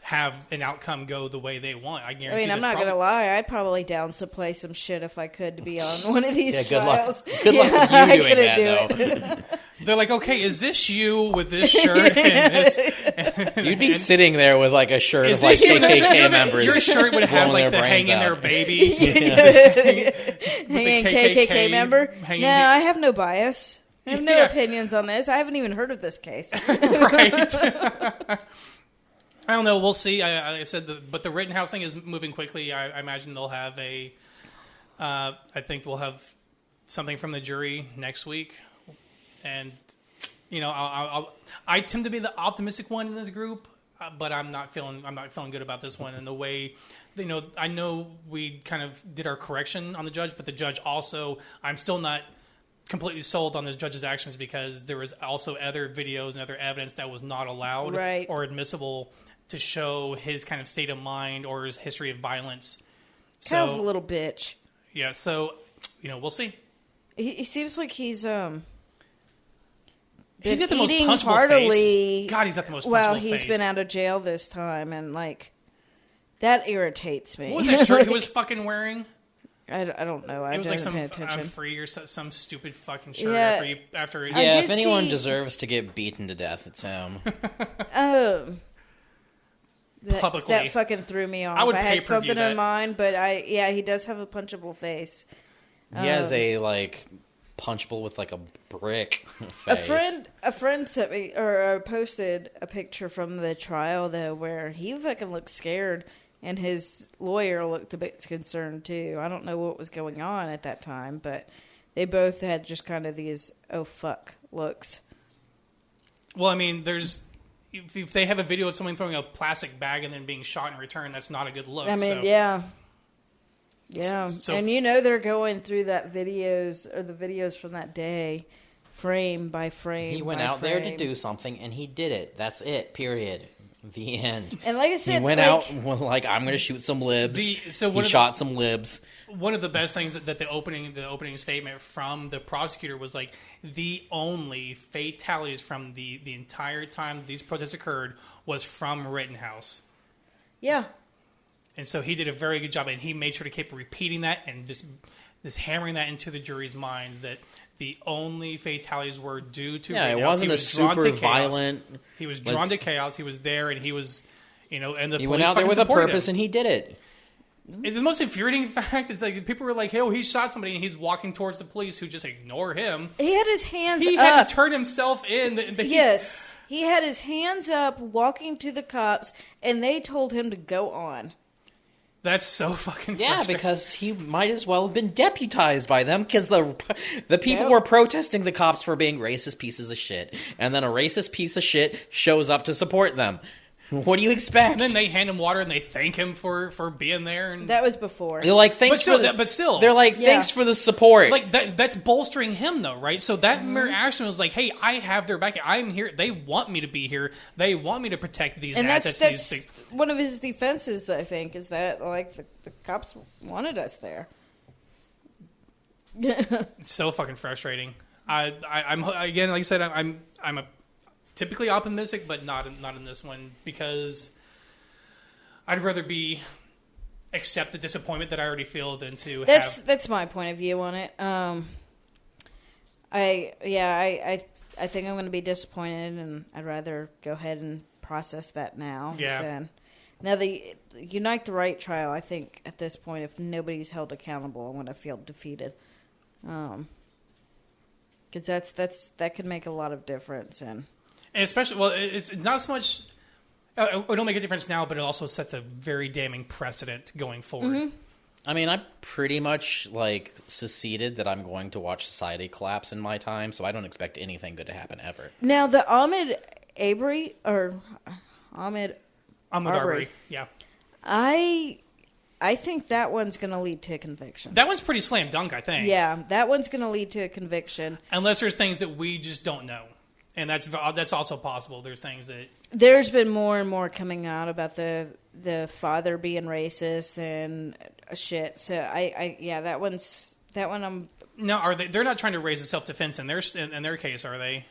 have an outcome go the way they want. I guarantee. I'm not going to lie. I'd probably play some shit if I could to be on one of these trials. Good luck with you doing that, though. They're like, okay, is this you with this shirt and this? You'd be sitting there with like a shirt of like KKK members. Your shirt would have like the hang in there baby. Hanging KKK member? No, I have no bias. I have no opinions on this. I haven't even heard of this case. Right. I don't know. We'll see. I said, but the Rittenhouse thing is moving quickly. I imagine they'll have I think we'll have something from the jury next week. And, I tend to be the optimistic one in this group, but I'm not feeling good about this one. And the way, I know we kind of did our correction on the judge, but the judge also, I'm still not completely sold on this judge's actions because there was also other videos and other evidence that was not allowed or admissible to show his kind of state of mind or his history of violence. Kyle's a little bitch. Yeah, so, we'll see. He seems like he's got the most punchable face. God, he's got the most punchable face. Well, he's been out of jail this time, and, that irritates me. What was that shirt he was fucking wearing? I don't know. I didn't pay attention. I'm free or some stupid fucking shirt after if anyone deserves to get beaten to death, it's him. Publicly. That fucking threw me off. I had something in mind, but he does have a punchable face. He has a punchable with a brick face. A friend sent me or posted a picture from the trial though, where he fucking looked scared, and his lawyer looked a bit concerned too. I don't know what was going on at that time, but they both had just kind of these oh fuck looks. Well, I mean, if they have a video of someone throwing a plastic bag and then being shot in return, that's not a good look. I mean, yeah. So, and they're going through the videos from that day, frame by frame. He went out there to do something, and he did it. That's it. Period. The end. And like I said, he went out I'm going to shoot some libs. He shot some libs. One of the best things that the opening statement from the prosecutor was the only fatalities from the entire time these protests occurred was from Rittenhouse. Yeah. And so he did a very good job, and he made sure to keep repeating that and just hammering that into the jury's minds that the only fatalities were due to Rittenhouse. It wasn't a super violent. He was drawn to chaos. He was there, and he was, and the he went out there with a purpose, and he did it. And the most infuriating fact is people were like, "Hey, he shot somebody," and he's walking towards the police, who just ignore him. He had his hands up. He had to turn himself in. Yes, he had his hands up, walking to the cops, and they told him to go on. That's so fucking frustrating. Yeah, because he might as well have been deputized by them, because the people were protesting the cops for being racist pieces of shit, and then a racist piece of shit shows up to support them. What do you expect? And then they hand him water and they thank him for being there. And that was before. They're like, thanks but still. They're like, thanks for the support. That's bolstering him, though, right? So that mere action was like, hey, I have their back. I'm here. They want me to be here. They want me to protect these assets. That's one of his defenses, I think, is that the cops wanted us there. It's so fucking frustrating. I'm again, like I said, I'm a typically optimistic, but not in this one, because I'd rather accept the disappointment that I already feel than to That's my point of view on it. I think I'm going to be disappointed, and I'd rather go ahead and process that now. Yeah. Now the Unite the Right trial, I think at this point, if nobody's held accountable, I'm going to feel defeated. Because that could make a lot of difference. And especially, it's not so much. It'll make a difference now, but it also sets a very damning precedent going forward. Mm-hmm. I mean, I pretty much seceded that I'm going to watch society collapse in my time, so I don't expect anything good to happen ever. Now the Ahmaud Arbery, yeah. I think that one's going to lead to a conviction. That one's pretty slam dunk, I think. Yeah, that one's going to lead to a conviction. Unless there's things that we just don't know. And that's also possible. There's things that... There's been more and more coming out about the father being racist and shit. So, that one I'm... No, they're not trying to raise a self-defense in their case, are they?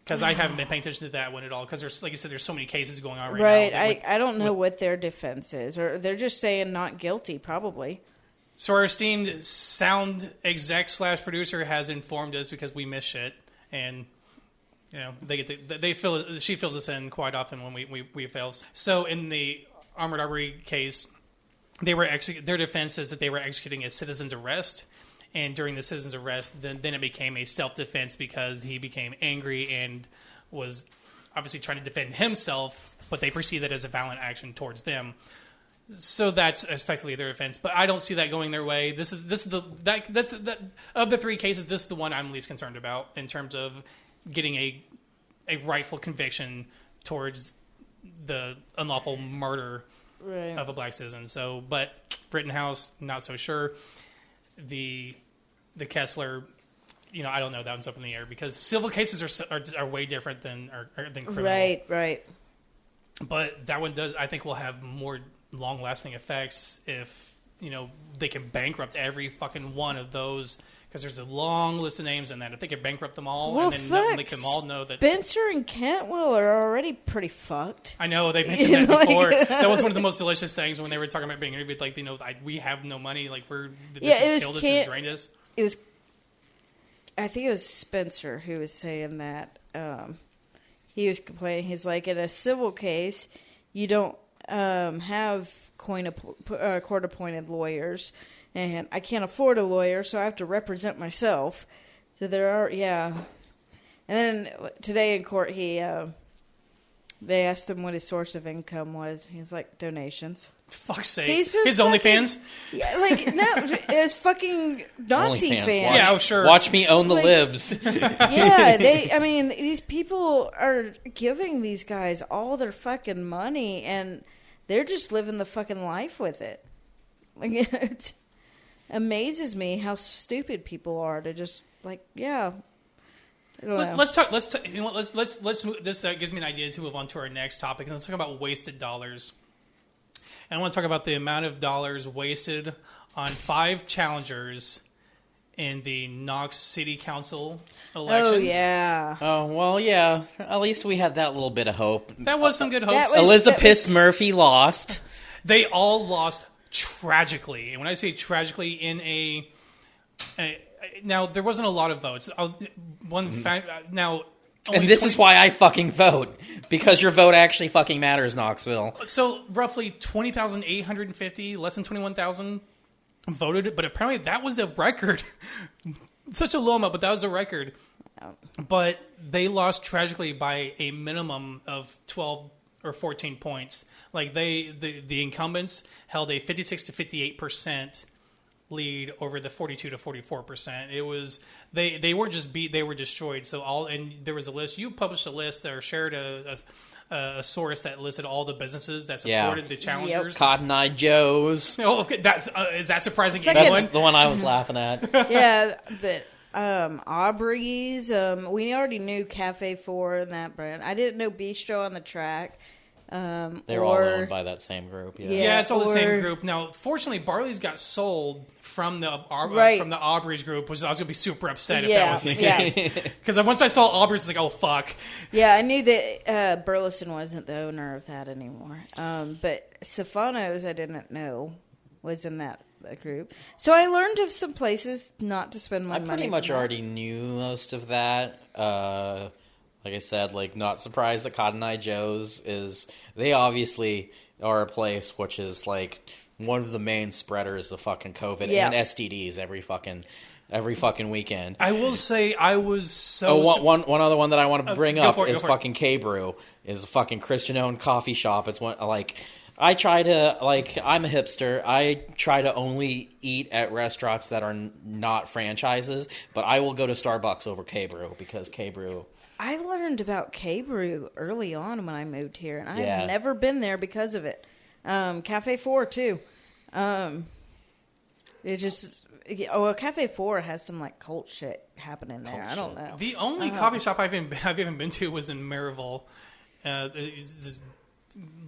Because I haven't been paying attention to that one at all. Because there's, like you said, there's so many cases going on right now. Right. I don't know what their defense is. Or they're just saying not guilty, probably. So our esteemed sound exec /producer has informed us, because we miss shit, and she fills us in quite often when we fail. So in the Armored Arbory case, their defense is that they were executing a citizen's arrest. And during the citizen's arrest, then it became a self-defense because he became angry and was obviously trying to defend himself, but they perceive that as a violent action towards them. So that's effectively their defense. But I don't see that going their way. Of the three cases, this is the one I'm least concerned about in terms of getting a rightful conviction towards the unlawful murder of a black citizen. So, but Rittenhouse, not so sure. The Kessler, I don't know. That one's up in the air because civil cases are way different than criminal. Right. But that one I think will have more long-lasting effects if they can bankrupt every fucking one of those, because there's a long list of names in that. If they can bankrupt them all, and then make them all know that Spencer and Cantwell are already pretty fucked. I know they mentioned that before. That was one of the most delicious things when they were talking about being interviewed. Like, we have no money. Like, this has killed us and drained us. I think it was Spencer who was saying that. He was complaining. He's like, in a civil case, you don't have court-appointed lawyers, and I can't afford a lawyer, so I have to represent myself. So there are, And then today in court, they asked him what his source of income was. He's like, donations. Fuck's sake. His OnlyFans? Yeah, no, it's fucking Nazi fans. Yeah, oh, sure. Watch me own the libs. Yeah, these people are giving these guys all their fucking money, and they're just living the fucking life with it. Like, it amazes me how stupid people are to just, Let's talk. Let's move. This gives me an idea to move on to our next topic. Let's talk about wasted dollars. And I want to talk about the amount of dollars wasted on 5 challengers in the Knox City Council elections. Oh, yeah. Oh, well, yeah. At least we had that little bit of hope. That was some good hope. Elizabeth Murphy lost. They all lost tragically. And when I say tragically, in now, there wasn't a lot of votes. And this is why I fucking vote. Because your vote actually fucking matters, Knoxville. So, roughly 20,850, less than 21,000 voted. But apparently that was the record. Such a low amount, but that was a record. But they lost tragically by a minimum of 12 or 14 points. Like, the incumbents held a 56 to 58% lead over the 42 to 44%. It was they weren't just beat, they were destroyed. So there was a list. You published a list or shared a source that listed all the businesses that supported the challengers. Yep. Cotton Eye Joe's. Oh, okay. Is that surprising? That's the one I was laughing at. Yeah, but Aubrey's. We already knew Cafe 4 and that brand. I didn't know Bistro on the Track. They're all owned by that same group. Yeah, it's all the same group. Now, fortunately, Barley's got sold from the Aubrey's group. I was going to be super upset if that was the case. Because once I saw Aubrey's, I was like, oh, fuck. Yeah, I knew that Burleson wasn't the owner of that anymore. But Stefano's, I didn't know, was in that group. So I learned of some places not to spend my money. I pretty much already knew most of that. Like I said, not surprised that Cotton Eye Joe's they obviously are a place which is one of the main spreaders of fucking COVID and STDs every fucking weekend. I will say I was so... one other one that I want to bring up is fucking K-Brew. Is a fucking Christian-owned coffee shop. It's one, I try to, I'm a hipster. I try to only eat at restaurants that are not franchises, but I will go to Starbucks over K-Brew because K-Brew... I learned about K-Brew early on when I moved here, and I have never been there because of it. Cafe 4, too. It just... Cafe 4 has some, cult shit happening there. I don't know. The only coffee shop I've even been to was in Maryville. This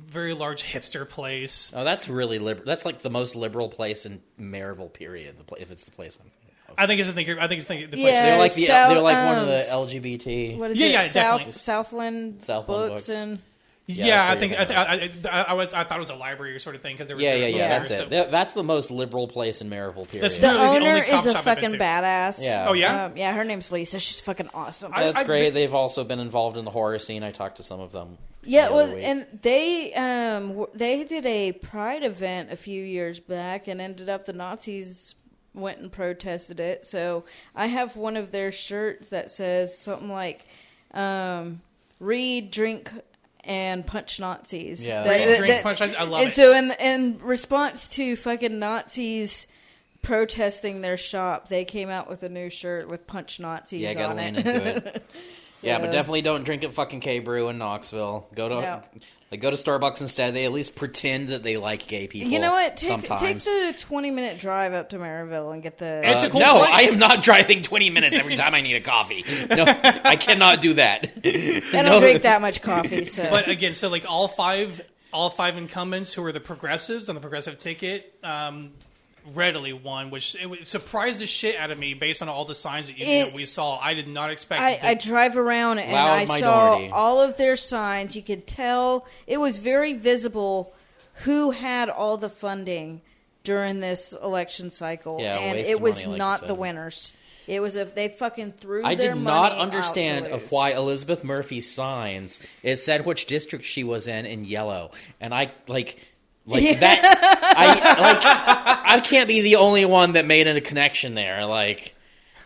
very large hipster place. Oh, that's really liberal. That's, the most liberal place in Maryville, period, if it's the place I'm thinking. I think it's the place. They're they're one of the LGBT. What is it? Definitely. Southland Books and Yeah, I thought it was a library sort of thing because That's it. That's the most liberal place in Maryville. Period. The owner is a fucking badass. Yeah. Oh yeah. Yeah. Her name's Lisa. She's fucking awesome. That's great. They've also been involved in the horror scene. I talked to some of them. Yeah, well, and they did a Pride event a few years back, and ended up the Nazis went and protested it. So I have one of their shirts that says something like, "Read, drink, and punch Nazis." Yeah, drink, punch Nazis. I love it. So in response to fucking Nazis protesting their shop, they came out with a new shirt with punch Nazis on it. Yeah, gotta lean into it. Yeah, but definitely don't drink at fucking K-Brew in Knoxville. Go to Starbucks instead. They at least pretend that they like gay people. You know what? Take the 20-minute drive up to Maryville and get the... It's a cool place. I am not driving 20 minutes every time I need a coffee. No, I cannot do that. I don't drink that much coffee, so... But again, so like all five incumbents who were the progressives on the progressive ticket... readily won, which it surprised the shit out of me based on all the signs that we saw. I did not expect. I drive around and I saw all of their signs. You could tell it was very visible who had all the funding during this election cycle, and it was not the winners. It was if they fucking threw their money. I did not understand of why Elizabeth Murphy's signs. It said which district she was in yellow, and I that. I can't be the only one that made a connection there. Like,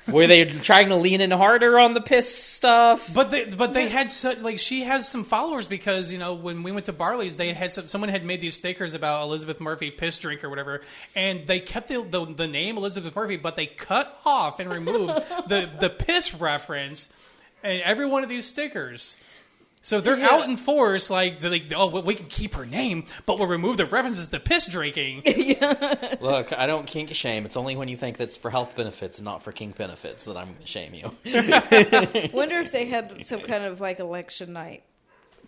were they trying to lean in harder on the piss stuff? But they had she has some followers because when we went to Barley's, they had someone had made these stickers about Elizabeth Murphy piss drink or whatever, and they kept the name Elizabeth Murphy, but they cut off and removed the piss reference in every one of these stickers. So they're out in force, we can keep her name, but we'll remove the references to piss drinking. Look, I don't kink shame. It's only when you think that's for health benefits and not for kink benefits that I'm going to shame you. Wonder if they had some kind of election night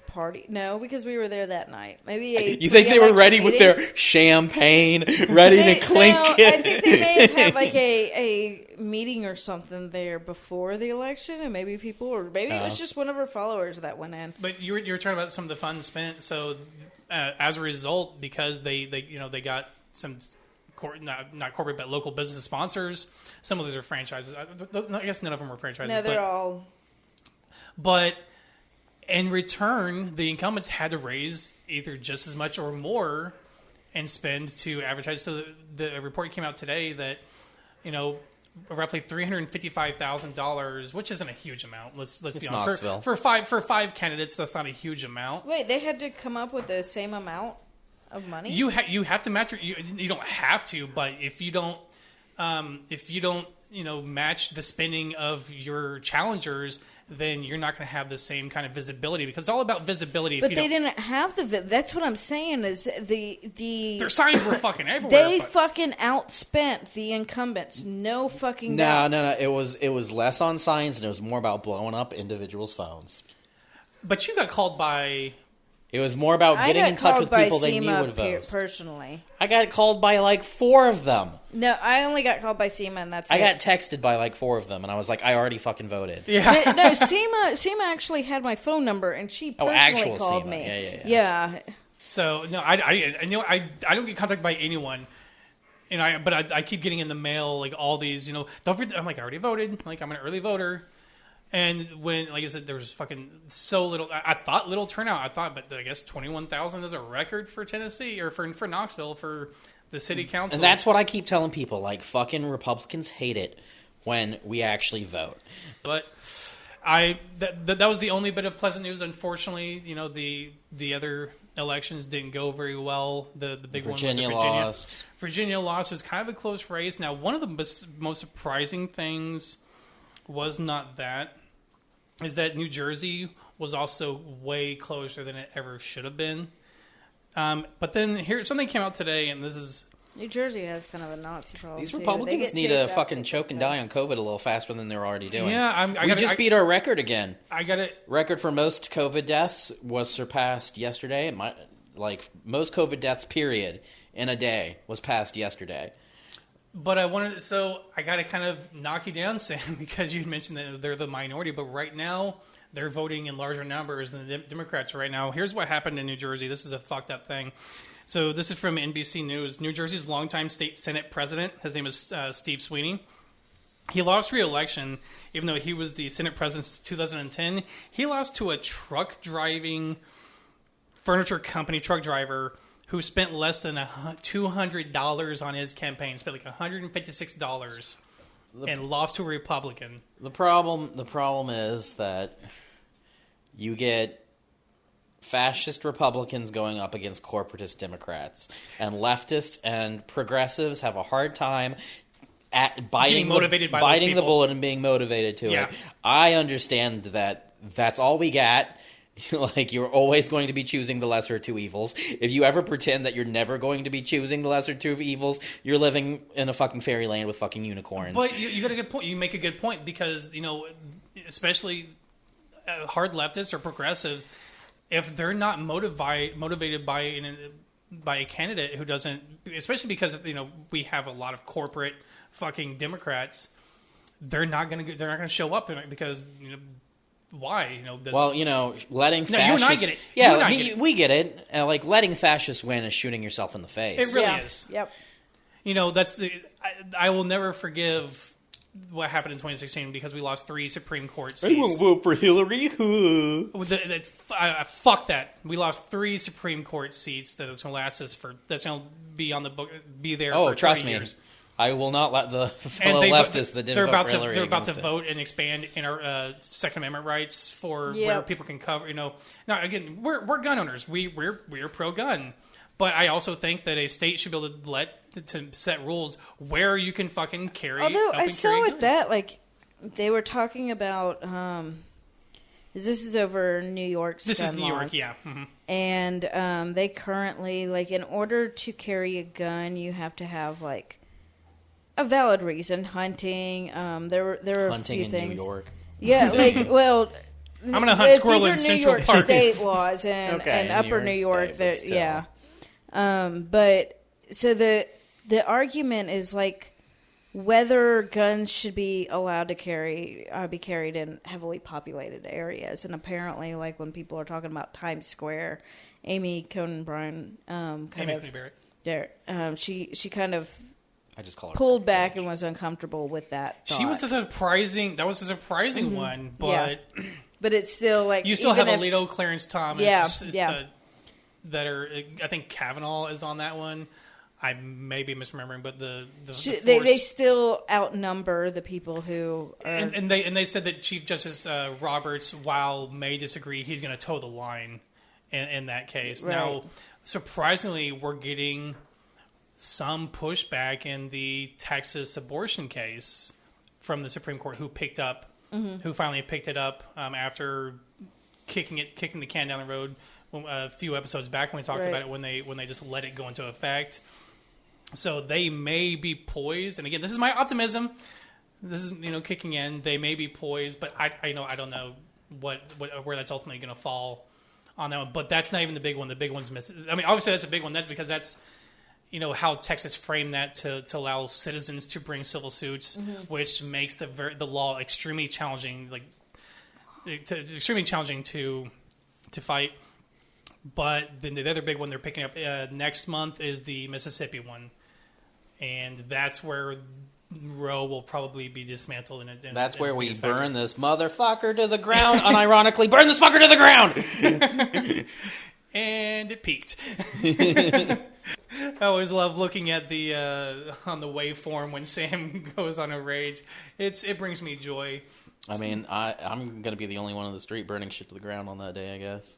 party. No, because we were there that night. Maybe you think they were ready with their champagne, ready to clink it? I think they may have had a meeting or something there before the election, and maybe it was just one of our followers that went in. But you were talking about some of the funds spent. So as a result, because they got some not corporate but local business sponsors. Some of those are franchises. I guess none of them were franchises. No, they're all. But in return, the incumbents had to raise either just as much or more and spend to advertise. So the report came out today that, roughly $355,000, which isn't a huge amount. Let's be honest. For five candidates, that's not a huge amount. Wait, they had to come up with the same amount of money? You have to match. You don't have to, but if you don't, match the spending of your challengers, then you're not going to have the same kind of visibility, because it's all about visibility. But they didn't have that's what I'm saying is their signs were fucking everywhere. They fucking outspent the incumbents. No fucking doubt. No. It was less on signs and it was more about blowing up individuals' phones. But you got called by... It was more about getting in touch with people they knew would vote. Personally, I got called by 4 of them. No, I only got called by SEMA, and that's I got texted by 4 of them, and I was like, I already fucking voted. Yeah. No, SEMA actually had my phone number, and she personally called SEMA. me. Yeah. So no, I don't get contacted by anyone. But I keep getting in the mail all these. Don't forget. I'm I already voted. I'm an early voter. And when, like I said, there was fucking so little. I thought little turnout. But I guess 21,000 is a record for Tennessee or for Knoxville for the city council. And that's what I keep telling people. Fucking Republicans hate it when we actually vote. But that was the only bit of pleasant news. Unfortunately, the other elections didn't go very well. The big one was Virginia lost. Virginia lost. It was kind of a close race. Now, one of the most surprising things was not that. Is that New Jersey was also way closer than it ever should have been. But then here, something came out today, and this is... New Jersey has kind of a Nazi problem. These Republicans need to fucking choke and die on COVID a little faster than they're already doing. Yeah, we just beat our record again. I got it. Record for most COVID deaths was surpassed yesterday. Most COVID deaths, period, in a day was passed yesterday. But I got to kind of knock you down, Sam, because you mentioned that they're the minority. But right now, they're voting in larger numbers than the Democrats right now. Here's what happened in New Jersey. This is a fucked up thing. So this is from NBC News. New Jersey's longtime state Senate president, his name is Steve Sweeney. He lost re-election, even though he was the Senate president since 2010. He lost to a truck-driving furniture company truck driver who spent less than $200 on his campaign. Spent like $156 and lost to a Republican. The problem is that you get fascist Republicans going up against corporatist Democrats, and leftists and progressives have a hard time at biting the bullet and being motivated to it. I understand that that's all we got. Like, you're always going to be choosing the lesser of two evils. If you ever pretend that you're never going to be choosing the lesser of two evils, you're living in a fucking fairyland with fucking unicorns. But you got a good point. You make a good point because, especially hard leftists or progressives, if they're not motivated by a candidate who doesn't, especially because we have a lot of corporate fucking Democrats, they're not going to show up because why? Letting fascists... No, you and I get it. Yeah, we get it. Like, letting fascists win is shooting yourself in the face. It really is. Yep. That's I will never forgive what happened in 2016 because we lost 3 Supreme Court seats. I won't vote for Hillary. Fuck that. We lost 3 Supreme Court seats that's going to last us for... That's going to be on the book, be there for 30 years. I will not let the fellow leftists that didn't vote for Hillary. They're about to vote and expand in our Second Amendment rights for where people can cover. Now again, we're gun owners. We're pro-gun, but I also think that a state should be able to set rules where you can fucking carry. Although I saw with that, like they were talking about. This is over New York's This gun is New laws. York, yeah. Mm-hmm. And they currently, like, in order to carry a gun, you have to have like a valid reason. Hunting. There were hunting a few things. New York. Yeah, like I'm gonna hunt squirrel in Central Park. These are New York State laws, and Upper New York. Yeah. But so the argument is like whether guns should be allowed to be carried in heavily populated areas, and apparently, like when people are talking about Times Square, Amy Coney Barrett, she kind of. I just call her pulled back and was uncomfortable with that thought. That was a surprising mm-hmm. one, but but it's still like you still have Alito, Clarence Thomas, that are. I think Kavanaugh is on that one. I may be misremembering, but they still outnumber the people who are... and they said that Chief Justice Roberts, while may disagree, he's going to toe the line in that case. Right. Now, surprisingly, we're getting some pushback in the Texas abortion case from the Supreme Court, who finally picked it up after kicking the can down the road a few episodes back when we talked about it, when they just let it go into effect. So they may be poised, and again, this is my optimism. This is kicking in. They may be poised, but I don't know where that's ultimately going to fall on that one. But that's not even the big one. The big one's missing. I mean, obviously that's a big one. That's because that's how Texas framed that to allow citizens to bring civil suits, mm-hmm. which makes the law extremely challenging, extremely challenging to fight. But then the other big one they're picking up next month is the Mississippi one, and that's where Roe will probably be dismantled. That's where we burn this motherfucker to the ground. Unironically, burn this fucker to the ground. And it peaked. I always love looking at the on the waveform when Sam goes on a rage. It brings me joy. I mean, I'm gonna be the only one on the street burning shit to the ground on that day, I guess.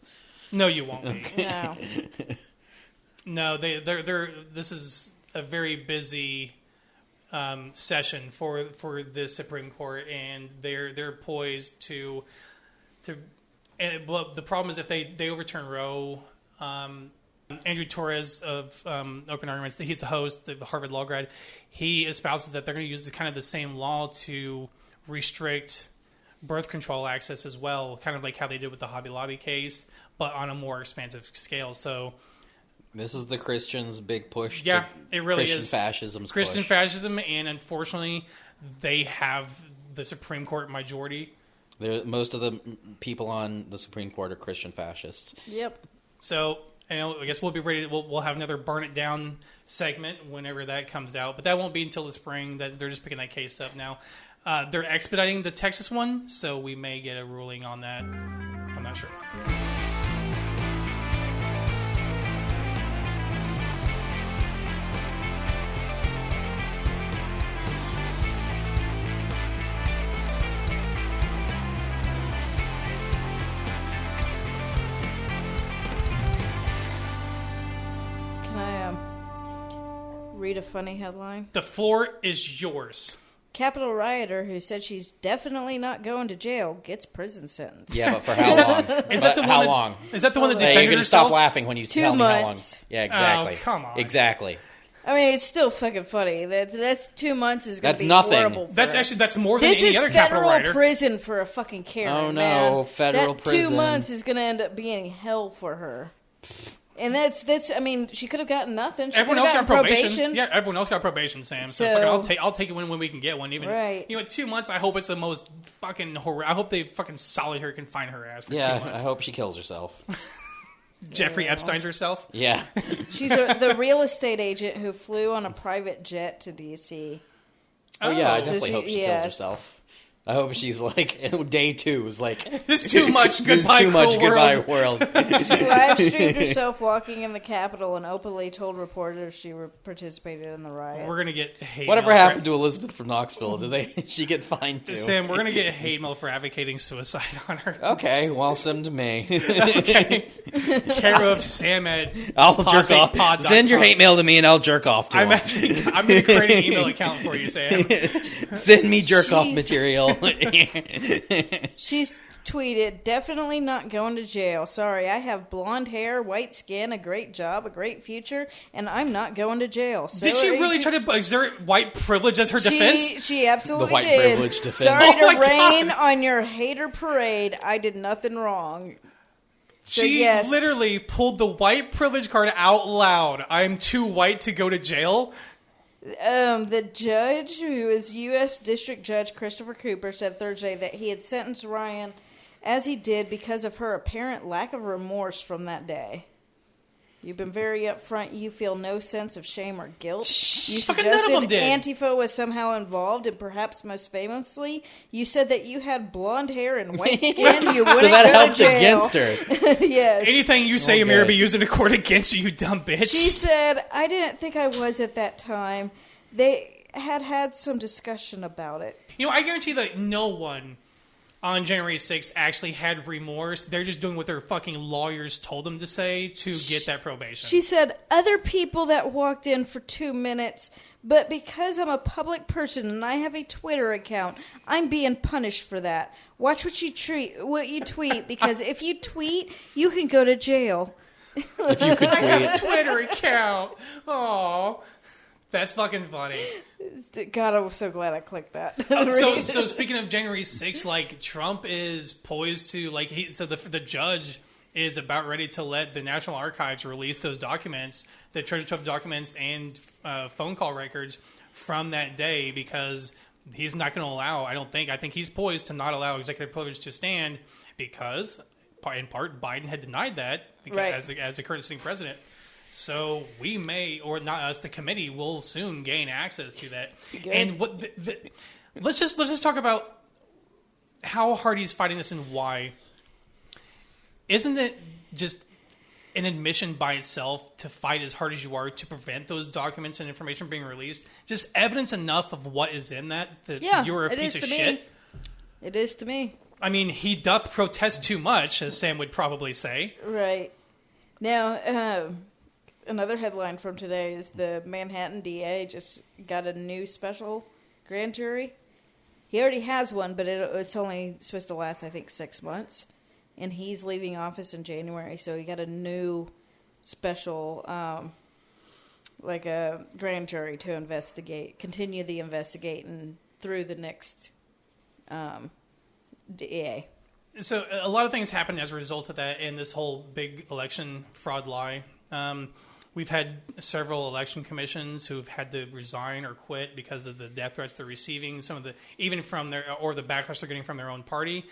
No, you won't be. Okay. No, they're. This is a very busy session for this Supreme Court, and they're poised to. And the problem is if they overturn Roe, Andrew Torres of Open Arguments, he's the host, the Harvard law grad. He espouses that they're going to use the same law to restrict birth control access as well, kind of like how they did with the Hobby Lobby case, but on a more expansive scale. So this is the Christians' big push. Yeah, it really Christian is. Fascism, and unfortunately, they have the Supreme Court majority Most of the people on the Supreme Court are Christian fascists. Yep. So, I guess we'll be ready. We'll have another Burn It Down segment whenever that comes out, but that won't be until the spring. That they're just picking that case up now. They're expediting the Texas one, so we may get a ruling on that. I'm not sure. Read a funny headline. The floor is yours. Capitol rioter who said she's definitely not going to jail gets prison sentence. Yeah, but for how long? How long? Is that the one that defended herself? You're going to stop laughing when you 2 tell me how long. months. Yeah, exactly. Oh, come on. Exactly. I mean, it's still fucking funny. That's 2 months is going to be nothing. horrible. That's more than any other Capitol rioter. This is federal prison for a fucking Karen. Oh no, man. federal prison. 2 months is going to end up being hell for her. And that's. I mean, she could have gotten nothing. Everyone else got probation. Yeah, everyone else got probation, Sam. So I'll take it when we can get one. Even right. 2 months. I hope it's the most fucking horror. I hope they fucking solitary confine her ass for 2 months. I hope she kills herself. Jeffrey Epstein's herself. Yeah, she's the real estate agent who flew on a private jet to D.C. Oh yeah, I definitely hope she kills herself. I hope she's like, day 2 is like, this is too much. Goodbye, too much. Goodbye, world. She live streamed herself walking in the Capitol and openly told reporters she participated in the riots. We're gonna get hate. Whatever happened to Elizabeth from Knoxville? Did she get fined too? Sam, we're gonna get hate mail for advocating suicide on her. Okay, well, send to me. Okay, care of Sam at I'll jerk off. Send your hate mail to me and I'll jerk off to I'm him. I'm gonna create an email account for you, Sam. Send me jerk off material. She's tweeted, definitely not going to jail. Sorry, I have blonde hair, white skin, a great job, a great future, and I'm not going to jail. So did she really try to exert white privilege as her defense? She absolutely the white did. Privilege defense. Sorry to rain on your hater parade. I did nothing wrong. So, she literally pulled the white privilege card out loud. I'm too white to go to jail. The judge, who is U.S. District Judge Christopher Cooper, said Thursday that he had sentenced Ryan as he did because of her apparent lack of remorse from that day. You've been very upfront. You feel no sense of shame or guilt. You suggested Antifa was somehow involved, and perhaps most famously, you said that you had blonde hair and white skin. You wouldn't so that go helped to jail. Against her. Yes. Anything you say, Amir, be used in court against you, you dumb bitch. She said, I didn't think I was at that time. They had some discussion about it. I guarantee that no one on January 6th actually had remorse. They're just doing what their fucking lawyers told them to say to get that probation. She said, other people that walked in for 2 minutes, but because I'm a public person and I have a Twitter account, I'm being punished for that. Watch what you tweet, because if you tweet, you can go to jail. If you could tweet. I have a Twitter account. Aww. That's fucking funny. God, I'm so glad I clicked that. So speaking of January 6th, Trump is poised to, the judge is about ready to let the National Archives release those documents, the Treasure Trove documents and phone call records from that day, because he's not going to allow, I think he's poised to not allow executive privilege to stand because, in part, Biden had denied that as the current sitting president. So we may, or not us, the committee will soon gain access to that. Good. And what let's just talk about how hard he's fighting this and why. Isn't it just an admission by itself to fight as hard as you are to prevent those documents and information being released? Just evidence enough of what is in that you're a piece of shit? It is to me. I mean, he doth protest too much, as Sam would probably say. Right. Now, another headline from today is the Manhattan DA just got a new special grand jury. He already has one, but it's only supposed to last, I think, 6 months. And he's leaving office in January, so he got a new special, a grand jury to continue the investigation through the next DA. So a lot of things happened as a result of that in this whole big election fraud lie. we've had several election commissions who've had to resign or quit because of the death threats they're receiving, even from the backlash they're getting from their own party.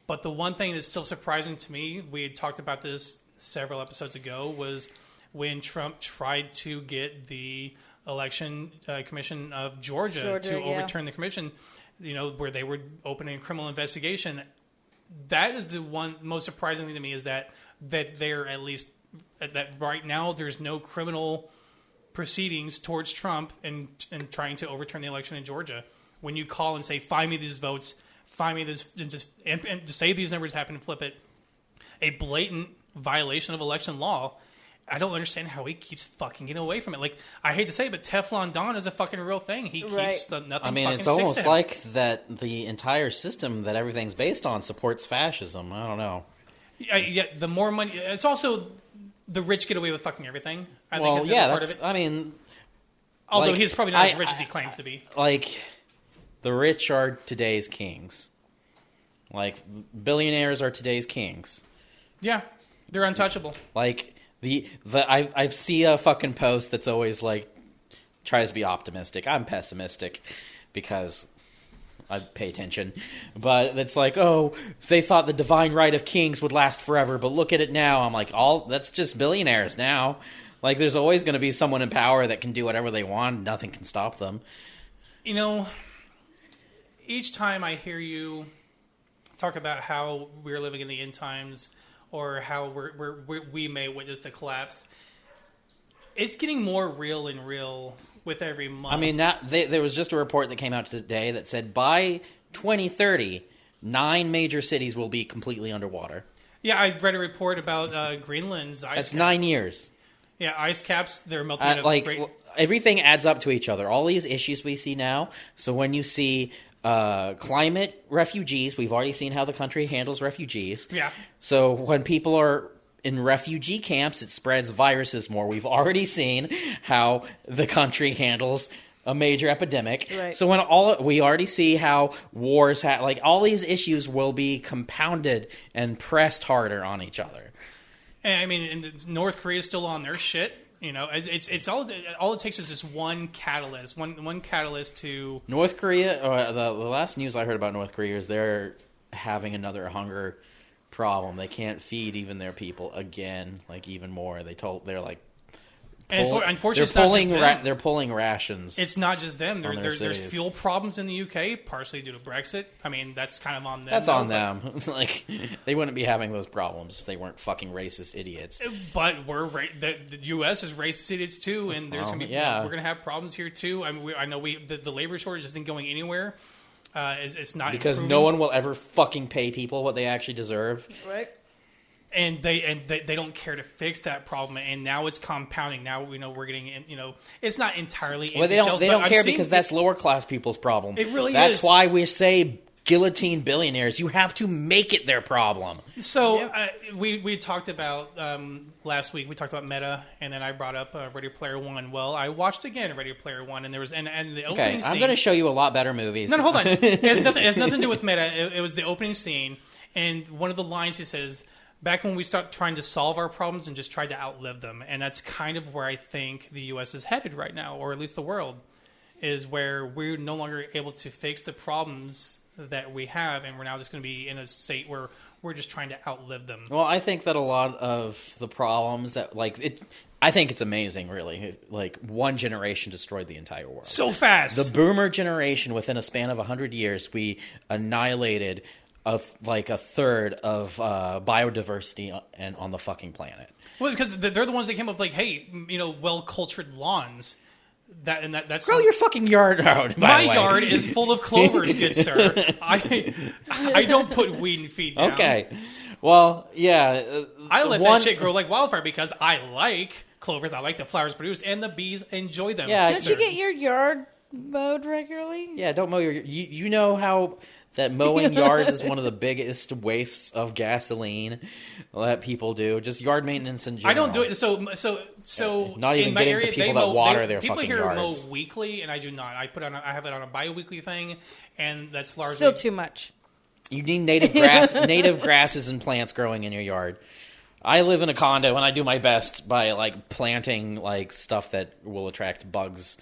But the one thing that's still surprising to me, we had talked about this several episodes ago, was when Trump tried to get the election commission of Georgia to overturn the commission, where they were opening a criminal investigation. That is the one most surprising thing to me, is that they're at least that right now there's no criminal proceedings towards Trump and trying to overturn the election in Georgia. When you call and say, find me these votes, find me this, and just say these numbers happen and flip it, a blatant violation of election law. I don't understand how he keeps fucking getting away from it. Like, I hate to say it, but Teflon Don is a fucking real thing. He keeps nothing. I mean, it's almost like that the entire system that everything's based on supports fascism. I don't know. Yeah, the more money. It's also the rich get away with fucking everything. I think is part of it. I mean, although he's probably not as rich as he claims to be. Like, the rich are today's kings. Like, billionaires are today's kings. Yeah, they're untouchable. Like. I see a fucking post that's always like tries to be optimistic. I'm pessimistic because I pay attention. But it's like, oh, they thought the divine right of kings would last forever, but look at it now. I'm like, that's just billionaires now. Like, there's always going to be someone in power that can do whatever they want. Nothing can stop them. Each time I hear you talk about how we're living in the end times, or how we may witness the collapse, it's getting more real and real with every month. I mean, there was just a report that came out today that said by 2030, 9 major cities will be completely underwater. Yeah, I read a report about Greenland's ice. That's 9 years. Yeah, ice caps, they're melting. Everything adds up to each other. All these issues we see now. So when you see climate refugees, we've already seen how the country handles refugees. Yeah. So when people are in refugee camps, it spreads viruses more. We've already seen how the country handles a major epidemic. Right. So we already see how wars all these issues will be compounded and pressed harder on each other. And I mean, and North Korea is still on their shit. It's all it takes is just one catalyst, one catalyst to North Korea. The last news I heard about North Korea is they're having another hunger problem. They can't feed even their people again, even more. They're like, unfortunately, they're pulling rations. It's not just them. There's fuel problems in the UK, partially due to Brexit. I mean, that's kind of on them. That's on them. They wouldn't be having those problems if they weren't fucking racist idiots. But the US is racist idiots too, and there's gonna be we're gonna have problems here too. I mean, I know the labor shortage isn't going anywhere. It's not because improving. No one will ever fucking pay people what they actually deserve. Right. And they don't care to fix that problem, and now it's compounding. Now we're getting it's not entirely empty shells, they don't care because that's lower class people's problem. It really is. That's why we say guillotine billionaires. You have to make it their problem. So we talked about last week. We talked about Meta, and then I brought up Ready Player One. Well, I watched again Ready Player One, and there was and the opening scene. I'm going to show you a lot better movies. No, hold on. It has nothing to do with Meta. It was the opening scene, and one of the lines he says, back when we start trying to solve our problems and just try to outlive them. And that's kind of where I think the U.S. is headed right now, or at least the world, is where we're no longer able to fix the problems that we have, and we're now just going to be in a state where we're just trying to outlive them. Well, I think that a lot of the problems that, I think it's amazing, really. One generation destroyed the entire world. So fast! The boomer generation, within a span of 100 years, we annihilated a third of biodiversity on the fucking planet. Well, because they're the ones that came up hey, well-cultured lawns. That's grow your fucking yard out. My yard is full of clovers, good sir. I don't put weed and feed down. Okay, well, yeah. I let that shit grow like wildfire because I like clovers. I like the flowers produced, and the bees enjoy them. Yeah, don't you get your yard mowed regularly? Yeah, don't mow your. You know how that mowing yards is one of the biggest wastes of gasoline that people do. Just yard maintenance in general. I don't do it. So not even getting to people that water their fucking yards. People here mow weekly, and I do not. I have it on a bi-weekly thing, and that's largely still too much. You need native grasses and plants growing in your yard. I live in a condo, and I do my best by like planting like stuff that will attract bugs.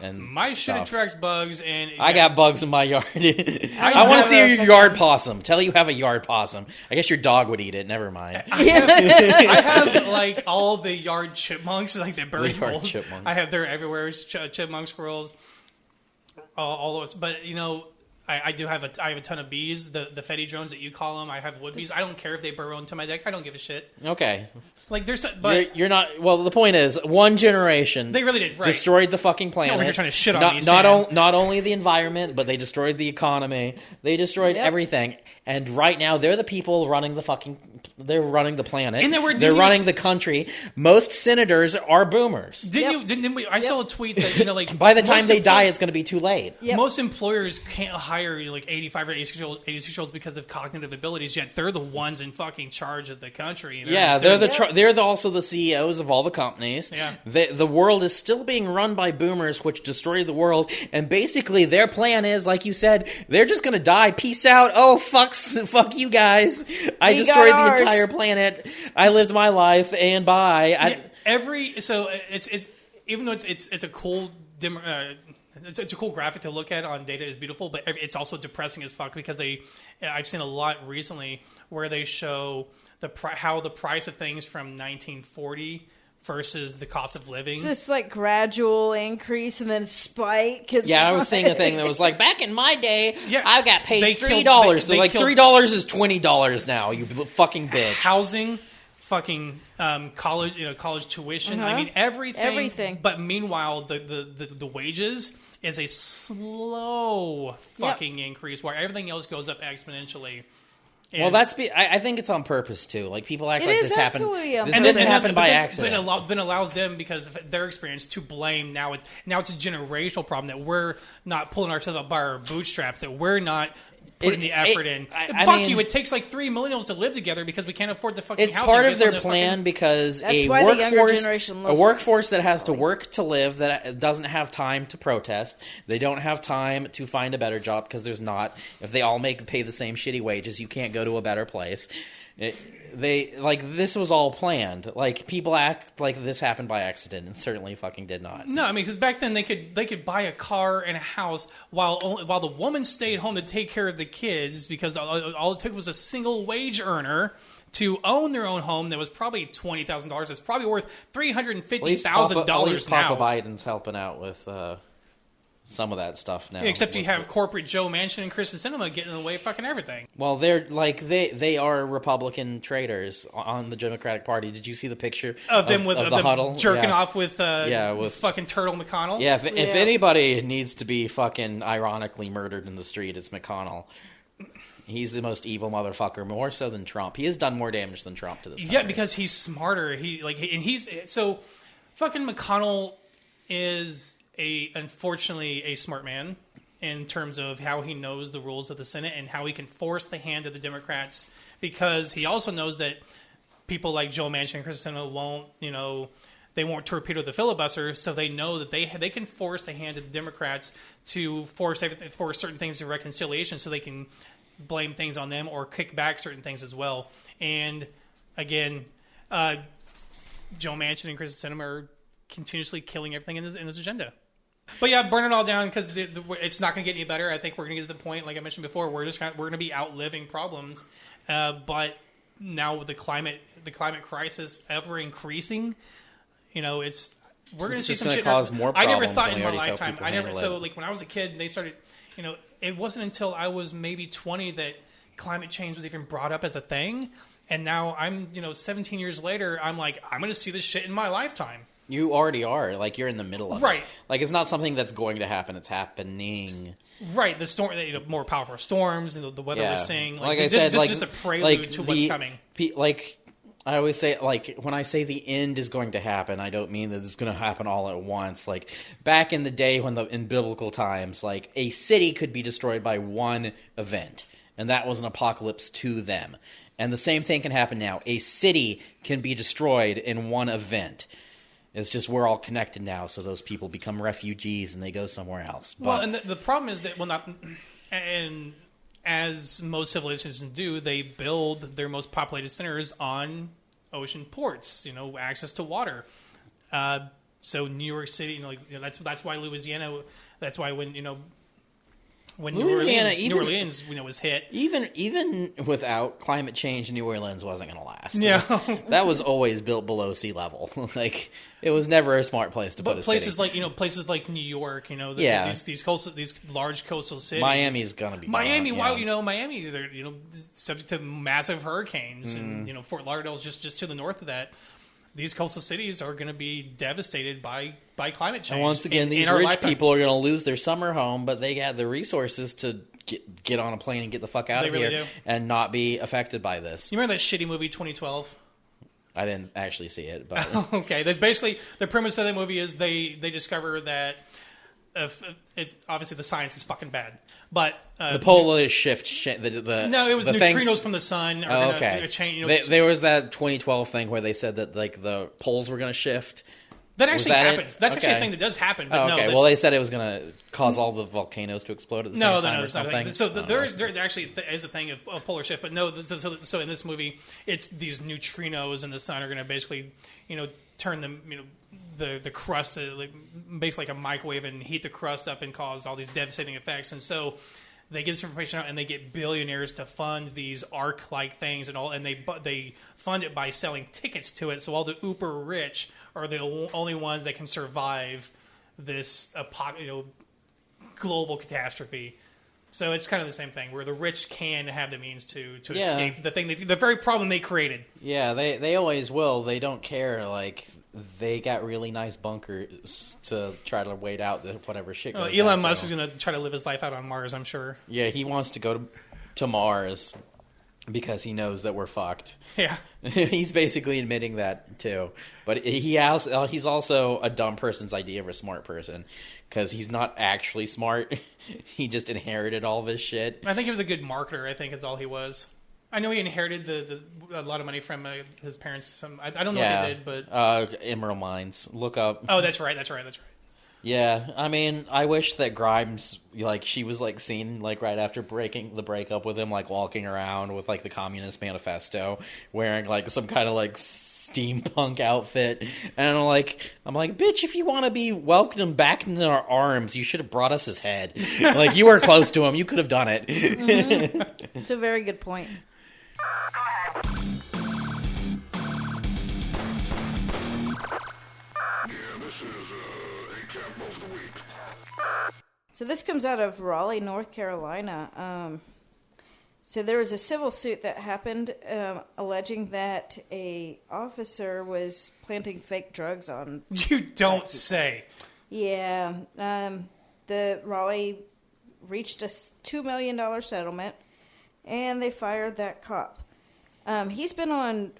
And my shit attracts bugs, and I got bugs in my yard. I want to see your yard possum. Tell you have a yard possum. I guess your dog would eat it. Never mind. I have like all the yard chipmunks, like the bird holes. I have they're everywhere. Chipmunks, squirrels, all those. But you know, I do have I have a ton of bees. The Fetty drones that you call them. I have wood bees. I don't care if they burrow into my deck. I don't give a shit. Okay. Like there's, but you're not. Well, the point is, one generation they really did destroyed the fucking planet. No, you're trying to shit on me. Not only the environment, but they destroyed the economy. They destroyed everything. And right now, they're the people running the fucking. They're running the planet. And they're running the country. Most senators are boomers. Didn't we? I saw a tweet that like by the time they die, it's going to be too late. Yep. Most employers can't hire like 85 or 86-year-olds because of cognitive abilities. Yet they're the ones in fucking charge of the country. They're also the CEOs of all the companies. Yeah. The world is still being run by boomers, which destroyed the world. And basically, their plan is, like you said, they're just going to die. Peace out. Oh, fuck you guys. I destroyed the entire planet. I lived my life, and bye. It's even though it's a cool it's a cool graphic to look at on Data is Beautiful, but it's also depressing as fuck because I've seen a lot recently where they show how the price of things from 1940 versus the cost of living. It's this like gradual increase and then spike. I was seeing a thing that was like, back in my day, I got paid $3. So like $3 is $20 now. You fucking bitch. Housing, fucking college tuition. I mean everything. But meanwhile, the wages is a slow fucking increase where everything else goes up exponentially. And I think it's on purpose too. Like people act like this happened. This didn't happen by accident. But it allows them, because of their experience, to blame. Now it's a generational problem that we're not pulling ourselves up by our bootstraps. That we're not putting the effort in. Fuck you! It takes like 3 millennials to live together because we can't afford the fucking housing. It's part of their plan because a workforce that has to work to live, that doesn't have time to protest. They don't have time to find a better job because there's not. If they all pay the same shitty wages, you can't go to a better place. This was all planned. Like people act like this happened by accident, and certainly fucking did not. No, I mean, because back then they could buy a car and a house while the woman stayed home to take care of the kids, because all it took was a single wage earner to own their own home that was probably $20,000. It's probably worth $350,000 now. At least Papa Biden's helping out with some of that stuff now. Except you have corporate Joe Manchin and Kristen Sinema getting in the way of fucking everything. Well, they are Republican traitors on the Democratic Party. Did you see the picture of them with the huddle jerking off with fucking Turtle McConnell? Yeah, if anybody needs to be fucking ironically murdered in the street, it's McConnell. He's the most evil motherfucker, more so than Trump. He has done more damage than Trump to this country. Yeah, because he's smarter. Fucking McConnell is unfortunately a smart man in terms of how he knows the rules of the Senate and how he can force the hand of the Democrats, because he also knows that people like Joe Manchin and Kristen Sinema won't torpedo the filibuster, so they know that they can force the hand of the Democrats to force certain things to reconciliation, so they can blame things on them or kick back certain things as well. And again, Joe Manchin and Kristen Sinema are continuously killing everything in his agenda. But yeah, burn it all down, because it's not going to get any better. I think we're going to get to the point, like I mentioned before, we're going to be outliving problems. But now with the climate crisis ever increasing, we're going to see some shit. Cause more I never thought in my lifetime. When I was a kid, they started. It wasn't until I was maybe 20 that climate change was even brought up as a thing. And now I'm 17 years later, I'm like, I'm going to see this shit in my lifetime. You already are. Like, you're in the middle of it. Like, it's not something that's going to happen. It's happening. Right. The storm, more powerful storms, and the weather we're seeing. Like I said, this is just a prelude to what's coming. I always say, when I say the end is going to happen, I don't mean that it's going to happen all at once. Like, back in the day in biblical times, like, a city could be destroyed by one event, and that was an apocalypse to them. And the same thing can happen now. A city can be destroyed in one event. It's just we're all connected now, so those people become refugees and they go somewhere else. Well, and the problem is that, and as most civilizations do, they build their most populated centers on ocean ports, access to water. So New York City, that's why Louisiana. That's why when New Orleans was hit. Even without climate change, New Orleans wasn't going to last. Yeah, that was always built below sea level. Like it was never a smart place to put a places city. Places like New York, these large coastal cities. Miami's going to be Miami. Gone, wow, Miami, they're subject to massive hurricanes, and Fort Lauderdale's just to the north of that. These coastal cities are going to be devastated by climate change. And once again, these rich people are going to lose their summer home, but they have the resources to get on a plane and get the fuck out of here and not be affected by this. You remember that shitty movie 2012? I didn't actually see it, but okay. There's basically the premise of that movie is they discover that it's obviously the science is fucking bad. But the polar shift. It was neutrinos from the sun. There was that 2012 thing where they said that like the poles were going to shift. That actually happens. That's actually a thing that does happen. But well, they said it was going to cause all the volcanoes to explode at the same time or something. So there actually is a thing of polar shift, but no. So in this movie, it's these neutrinos in the sun are going to basically, turn them, the crust, basically like a microwave, and heat the crust up and cause all these devastating effects. And so they get this information out, and they get billionaires to fund these Ark-like things, and they fund it by selling tickets to it. So all the uber rich are the only ones that can survive this global catastrophe. So it's kind of the same thing, where the rich can have the means to escape the very problem they created. Yeah, they always will. They don't care. Like they got really nice bunkers to try to wait out whatever shit goes down. Elon Musk is going to try to live his life out on Mars, I'm sure. Yeah, he wants to go to Mars because he knows that we're fucked. Yeah. He's basically admitting that too. But he's also a dumb person's idea of a smart person because he's not actually smart. He just inherited all of his shit. I think he was a good marketer. I think is all he was. I know he inherited a lot of money from his parents. I don't know what they did, but Emerald Mines. Look up. Oh, that's right. Yeah, I mean, I wish that Grimes, she was, seen, right after breaking the breakup with him, walking around with, the Communist Manifesto, wearing, some kind of, steampunk outfit. And I'm like, bitch, if you want to be welcomed back into our arms, you should have brought us his head. You were close to him. You could have done it. Mm-hmm. It's a very good point. So this comes out of Raleigh, North Carolina. So there was a civil suit that happened alleging that a officer was planting fake drugs on... You don't say. Yeah. The Raleigh reached a $2 million settlement, and they fired that cop. He's been on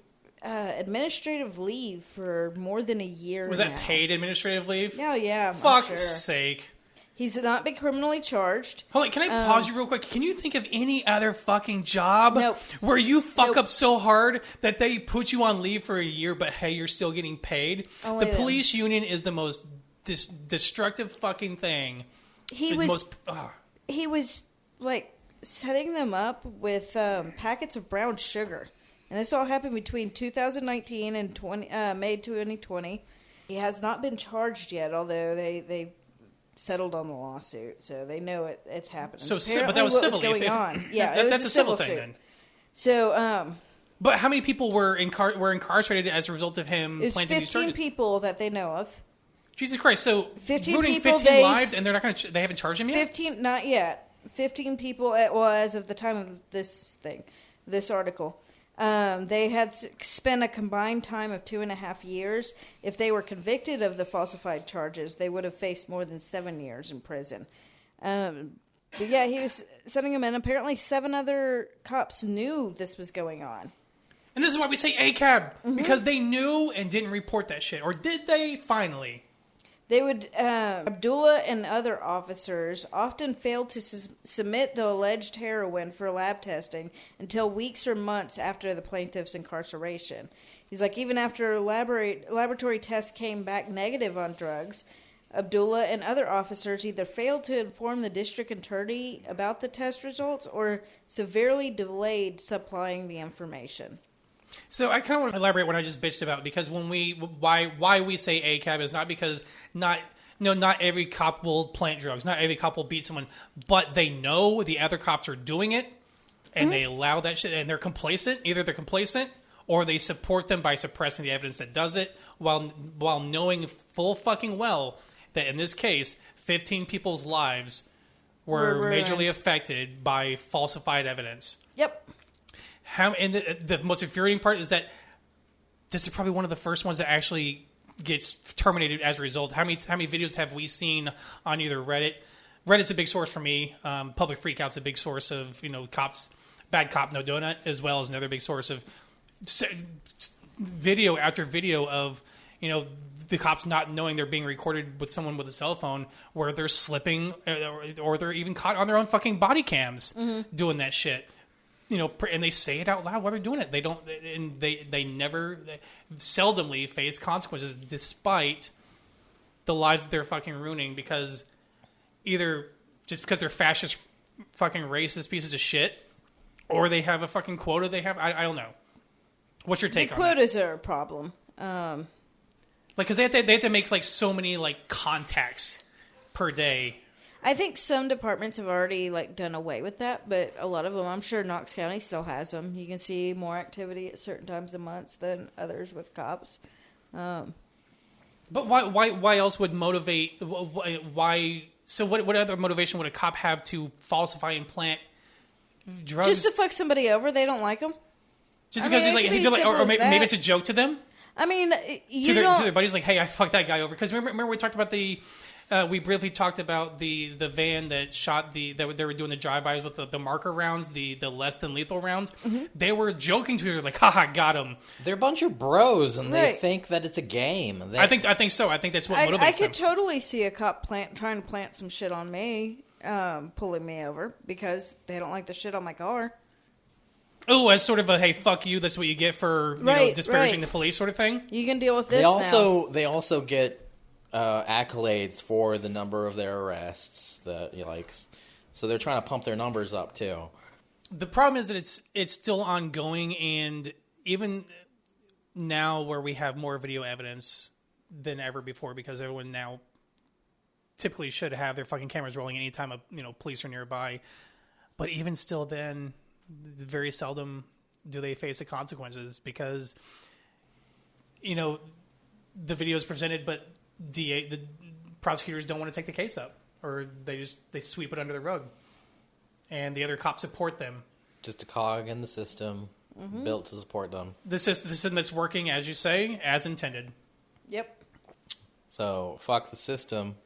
administrative leave for more than a year Was now. that paid administrative leave? Oh, yeah. Fuck's sake. He's not been criminally charged. Hold on, can I pause you real quick? Can you think of any other fucking job where you fuck up so hard that they put you on leave for a year, but hey, you're still getting paid? The police union is the most destructive fucking thing. He was setting them up with packets of brown sugar. And this all happened between 2019 and May 2020. He has not been charged yet, although they settled on the lawsuit, so they know it's happening. But that was civil. Going on. Yeah, that's a civil thing suit. Then. So, but how many people were incarcerated as a result of him planting these charges? 15 people that they know of. Jesus Christ! So 15 ruining people, 15 lives, and they're not going to. They haven't charged him yet. 15, not yet. 15 people. As of the time of this article. They had spent a combined time of 2.5 years. If they were convicted of the falsified charges, they would have faced more than 7 years in prison. But yeah, he was sending them in. Apparently 7 other cops knew this was going on. And this is why we say ACAB, because they knew and didn't report that shit. Or did they finally? They would, Abdullah and other officers often failed to submit the alleged heroin for lab testing until weeks or months after the plaintiff's incarceration. He's like, even after laboratory tests came back negative on drugs, Abdullah and other officers either failed to inform the district attorney about the test results or severely delayed supplying the information. So I kind of want to elaborate what I just bitched about, because why we say ACAB is not because not every cop will plant drugs, not every cop will beat someone, but they know the other cops are doing it, and they allow that shit, and they're complacent. Either they're complacent, or they support them by suppressing the evidence that does it, while knowing full fucking well that in this case, 15 people's lives were majorly affected by falsified evidence. Yep. And the most infuriating part is that this is probably one of the first ones that actually gets terminated as a result. How many videos have we seen on either Reddit? Reddit's a big source for me. Public Freakout's a big source of cops, bad cop, no donut, as well as another big source of video after video of the cops not knowing they're being recorded with someone with a cell phone, where they're slipping or they're even caught on their own fucking body cams doing that shit. And they say it out loud while they're doing it. They don't, and they never, seldomly face consequences, despite the lives that they're fucking ruining, because either just because they're fascist, fucking racist pieces of shit, or they have a fucking quota. I don't know. What's your take on that? The quotas are a problem. Because they have to make so many contacts per day. I think some departments have already done away with that, but a lot of them, I'm sure Knox County still has them. You can see more activity at certain times of months than others with cops. But why else would motivate? Why? So what other motivation would a cop have to falsify and plant drugs? Just to fuck somebody over. They don't like them. Just because or maybe it's a joke to them. I mean, to their buddies, hey, I fucked that guy over. Because remember we talked about we briefly talked about the van that shot that they were doing the drive-bys with the marker rounds, the less than lethal rounds. Mm-hmm. They were joking to each other, haha, got him. They're a bunch of bros, and they think that it's a game. I think so. I think that's what motivates them. I could totally see a cop trying to plant some shit on me, pulling me over because they don't like the shit on my car. Oh, as sort of a, hey, fuck you, that's what you get for disparaging the police sort of thing? You can deal with this now. They also get accolades for the number of their arrests that he likes. So they're trying to pump their numbers up, too. The problem is that it's still ongoing, and even now where we have more video evidence than ever before, because everyone now typically should have their fucking cameras rolling anytime police are nearby. But even still then, very seldom do they face the consequences, because the video is presented, but the prosecutors don't want to take the case up, or they sweep it under the rug, and the other cops support them. Just a cog in the system, built to support them. The system that's working, as you say, as intended. Yep. So fuck the system.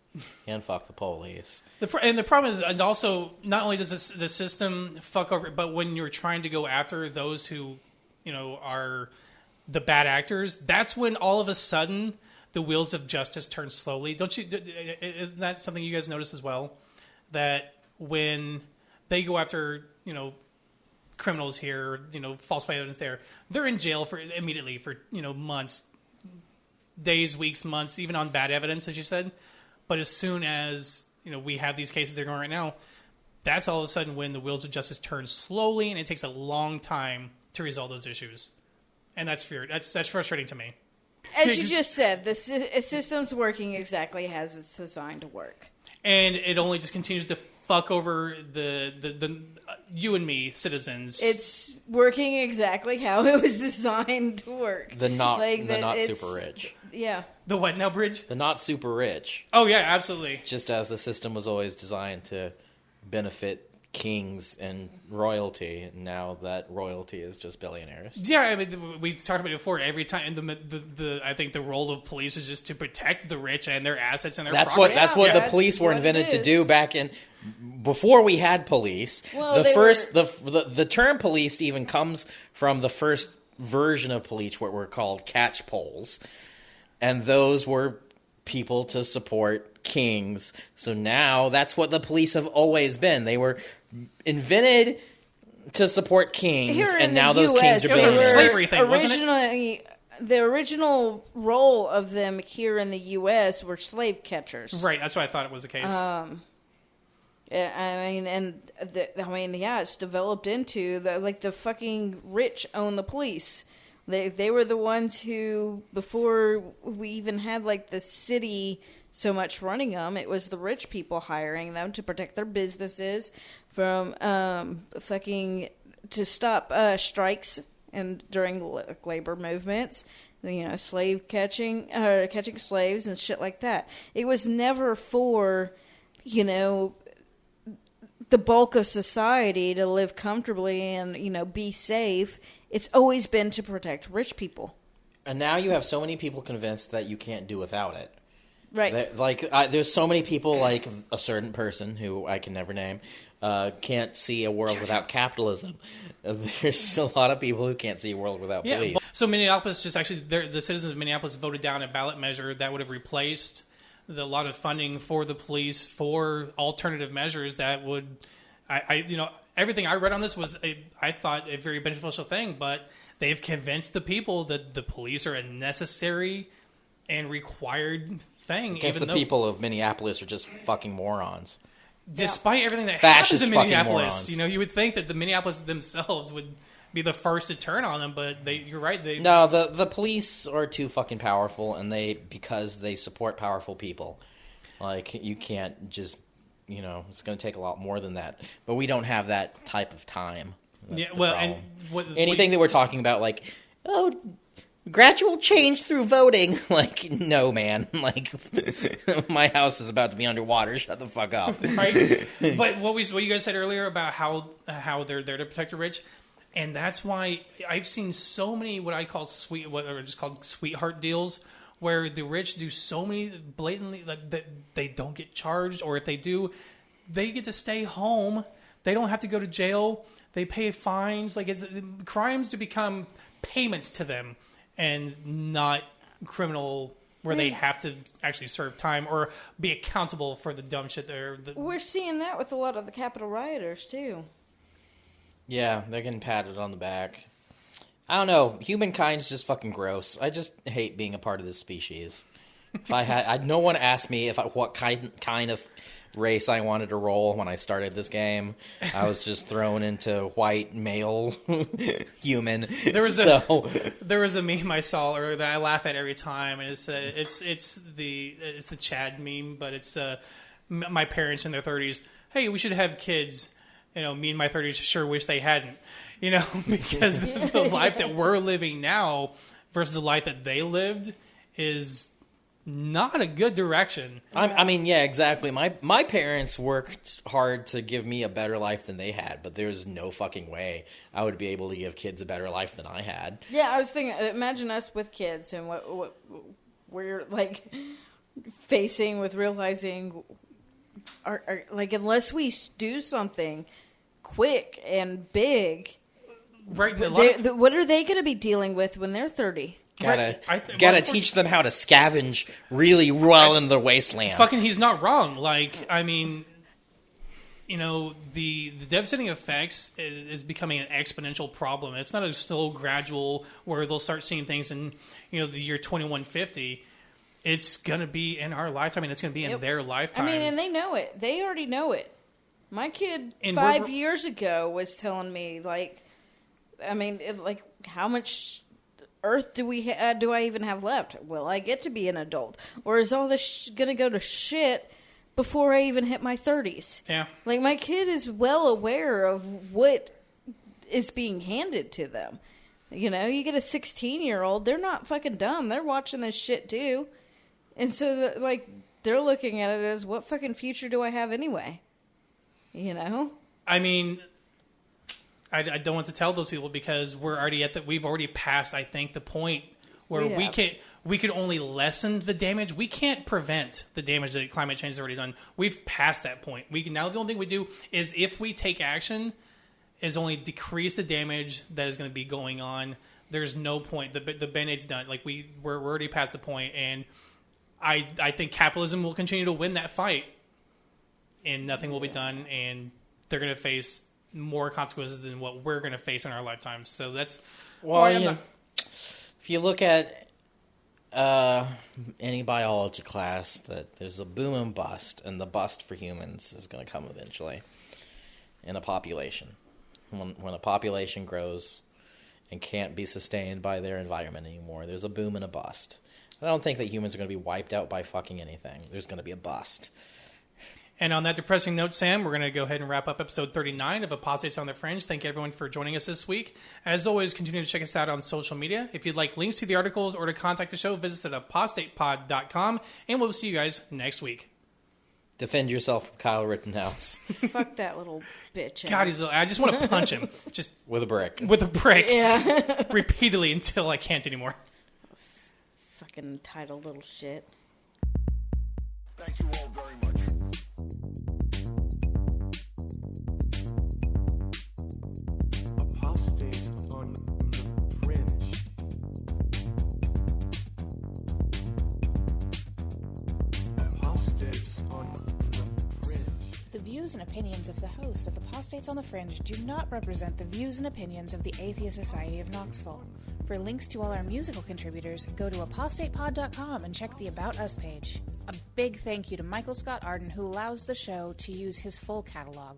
And fuck the police. The problem is, and also, not only does the system fuck over, but when you're trying to go after those who, are the bad actors, that's when all of a sudden the wheels of justice turn slowly. Isn't that something you guys notice as well? That when they go after, criminals here, falsified evidence there, they're in jail immediately for, months, days, weeks, months, even on bad evidence, as you said. But as soon as we have these cases they're going right now, that's all of a sudden when the wheels of justice turn slowly, and it takes a long time to resolve those issues, and that's frustrating to me. As you just said, the system's working exactly as it's designed to work, and it only just continues to fuck over the you and me citizens. It's working exactly how it was designed to work. The not super rich. Yeah. The what now, Bridge? The not super rich. Oh, yeah, absolutely. Just as the system was always designed to benefit kings and royalty, now that royalty is just billionaires. Yeah, I mean, we talked about it before. Every time, I think the role of police is just to protect the rich and their assets and their property. That's what the police were invented to do back in... Before we had police, the term police even comes from the first version of police, what were called catch poles. And those were people to support kings. So now that's what the police have always been. They were invented to support kings, and now those kings are being slavery thing, originally, the original role of them here in the U.S. were slave catchers. Right, that's what I thought it was the case. It's developed into the fucking rich own the police. They were the ones who, before we even had like the city so much running them, it was the rich people hiring them to protect their businesses from to stop strikes and during labor movements, slave catching slaves and shit like that. It was never for, the bulk of society to live comfortably and, be safe. It's always been to protect rich people. And now you have so many people convinced that you can't do without it. Right. There's so many people, like a certain person who I can never name, can't see a world without capitalism. There's a lot of people who can't see a world without police. So Minneapolis the citizens of Minneapolis voted down a ballot measure that would have replaced a lot of funding for the police for alternative measures that would, everything I read on this was, I thought, a very beneficial thing, but they've convinced the people that the police are a necessary and required thing. I guess the people of Minneapolis are just fucking morons. Despite everything that Fascist happens in Minneapolis, morons. You would think that the Minneapolis themselves would be the first to turn on them, but you're right. No, the police are too fucking powerful, and because they support powerful people. Like, you can't just, it's going to take a lot more than that. But we don't have that type of time. That's the problem. Anything that we're talking about, like, gradual change through voting. Like, no, man. Like, my house is about to be underwater. Shut the fuck up. Right. But what you guys said earlier about how they're there to protect the rich, and that's why I've seen so many what I call what are just called sweetheart deals, where the rich do so many blatantly that they don't get charged, or if they do, they get to stay home. They don't have to go to jail. They pay fines. Like, it's crimes to become payments to them, and not criminal where they have to actually serve time or be accountable for the dumb shit We're seeing that with a lot of the Capitol rioters, too. Yeah, they're getting patted on the back. I don't know. Humankind's just fucking gross. I just hate being a part of this species. If I had, no one asked me what kind of race I wanted to roll when I started this game. I was just thrown into white male human. There was a meme I saw earlier that I laugh at every time, and it's the Chad meme, but it's my parents in their 30s. Hey, we should have kids. Me in my 30s sure wish they hadn't. Because the life that we're living now versus the life that they lived is not a good direction. I mean, yeah, exactly. My parents worked hard to give me a better life than they had, but there's no fucking way I would be able to give kids a better life than I had. Yeah, I was thinking, imagine us with kids and what we're like facing with realizing, like, unless we do something quick and big, right? What are they going to be dealing with when they're 30? Gotta teach them how to scavenge really well in the wasteland. Fucking, he's not wrong. Like, I mean, the devastating effects is becoming an exponential problem. It's not a slow, gradual where they'll start seeing things in, the year 2150. It's gonna be in our lifetime. I mean, it's gonna be in their lifetime. I mean, and they know it. They already know it. My kid 5 years ago was telling me, like, how much Earth do I even have left? Will I get to be an adult? Or is all this going to go to shit before I even hit my 30s? Yeah. Like, my kid is well aware of what is being handed to them. You get a 16-year-old, they're not fucking dumb. They're watching this shit, too. And so, they're looking at it as, what fucking future do I have anyway? I mean, I don't want to tell those people because we've already passed, I think, the point where we could only lessen the damage. We can't prevent the damage that climate change has already done. We've passed that point. Now the only thing we do is, if we take action, is only decrease the damage that is going to be going on. There's no point. The Band-Aid's done. Like, we're already past the point, and I think capitalism will continue to win that fight, and nothing will be done, and they're going to face more consequences than what we're going to face in our lifetimes. So that's if you look at any biology class, that there's a boom and bust, and the bust for humans is going to come eventually in a population. When a population grows and can't be sustained by their environment anymore. There's a boom and a bust. I don't think that humans are going to be wiped out by fucking anything. There's going to be a bust. And on that depressing note, Sam, we're going to go ahead and wrap up episode 39 of Apostates on the Fringe. Thank you, everyone, for joining us this week. As always, continue to check us out on social media. If you'd like links to the articles or to contact the show, visit us at apostatepod.com, and we'll see you guys next week. Defend yourself from Kyle Rittenhouse. Fuck that little bitch. God, I just want to punch him. Just with a brick. With a brick. Yeah. Repeatedly until I can't anymore. Fucking entitled little shit. Thank you all very much. Apostates on the Fringe. Apostates on the Fringe. The views and opinions of the hosts of Apostates on the Fringe do not represent the views and opinions of the Atheist Society of Knoxville. For links to all our musical contributors, go to apostatepod.com and check the About Us page. A big thank you to Michael Scott Arden, who allows the show to use his full catalog.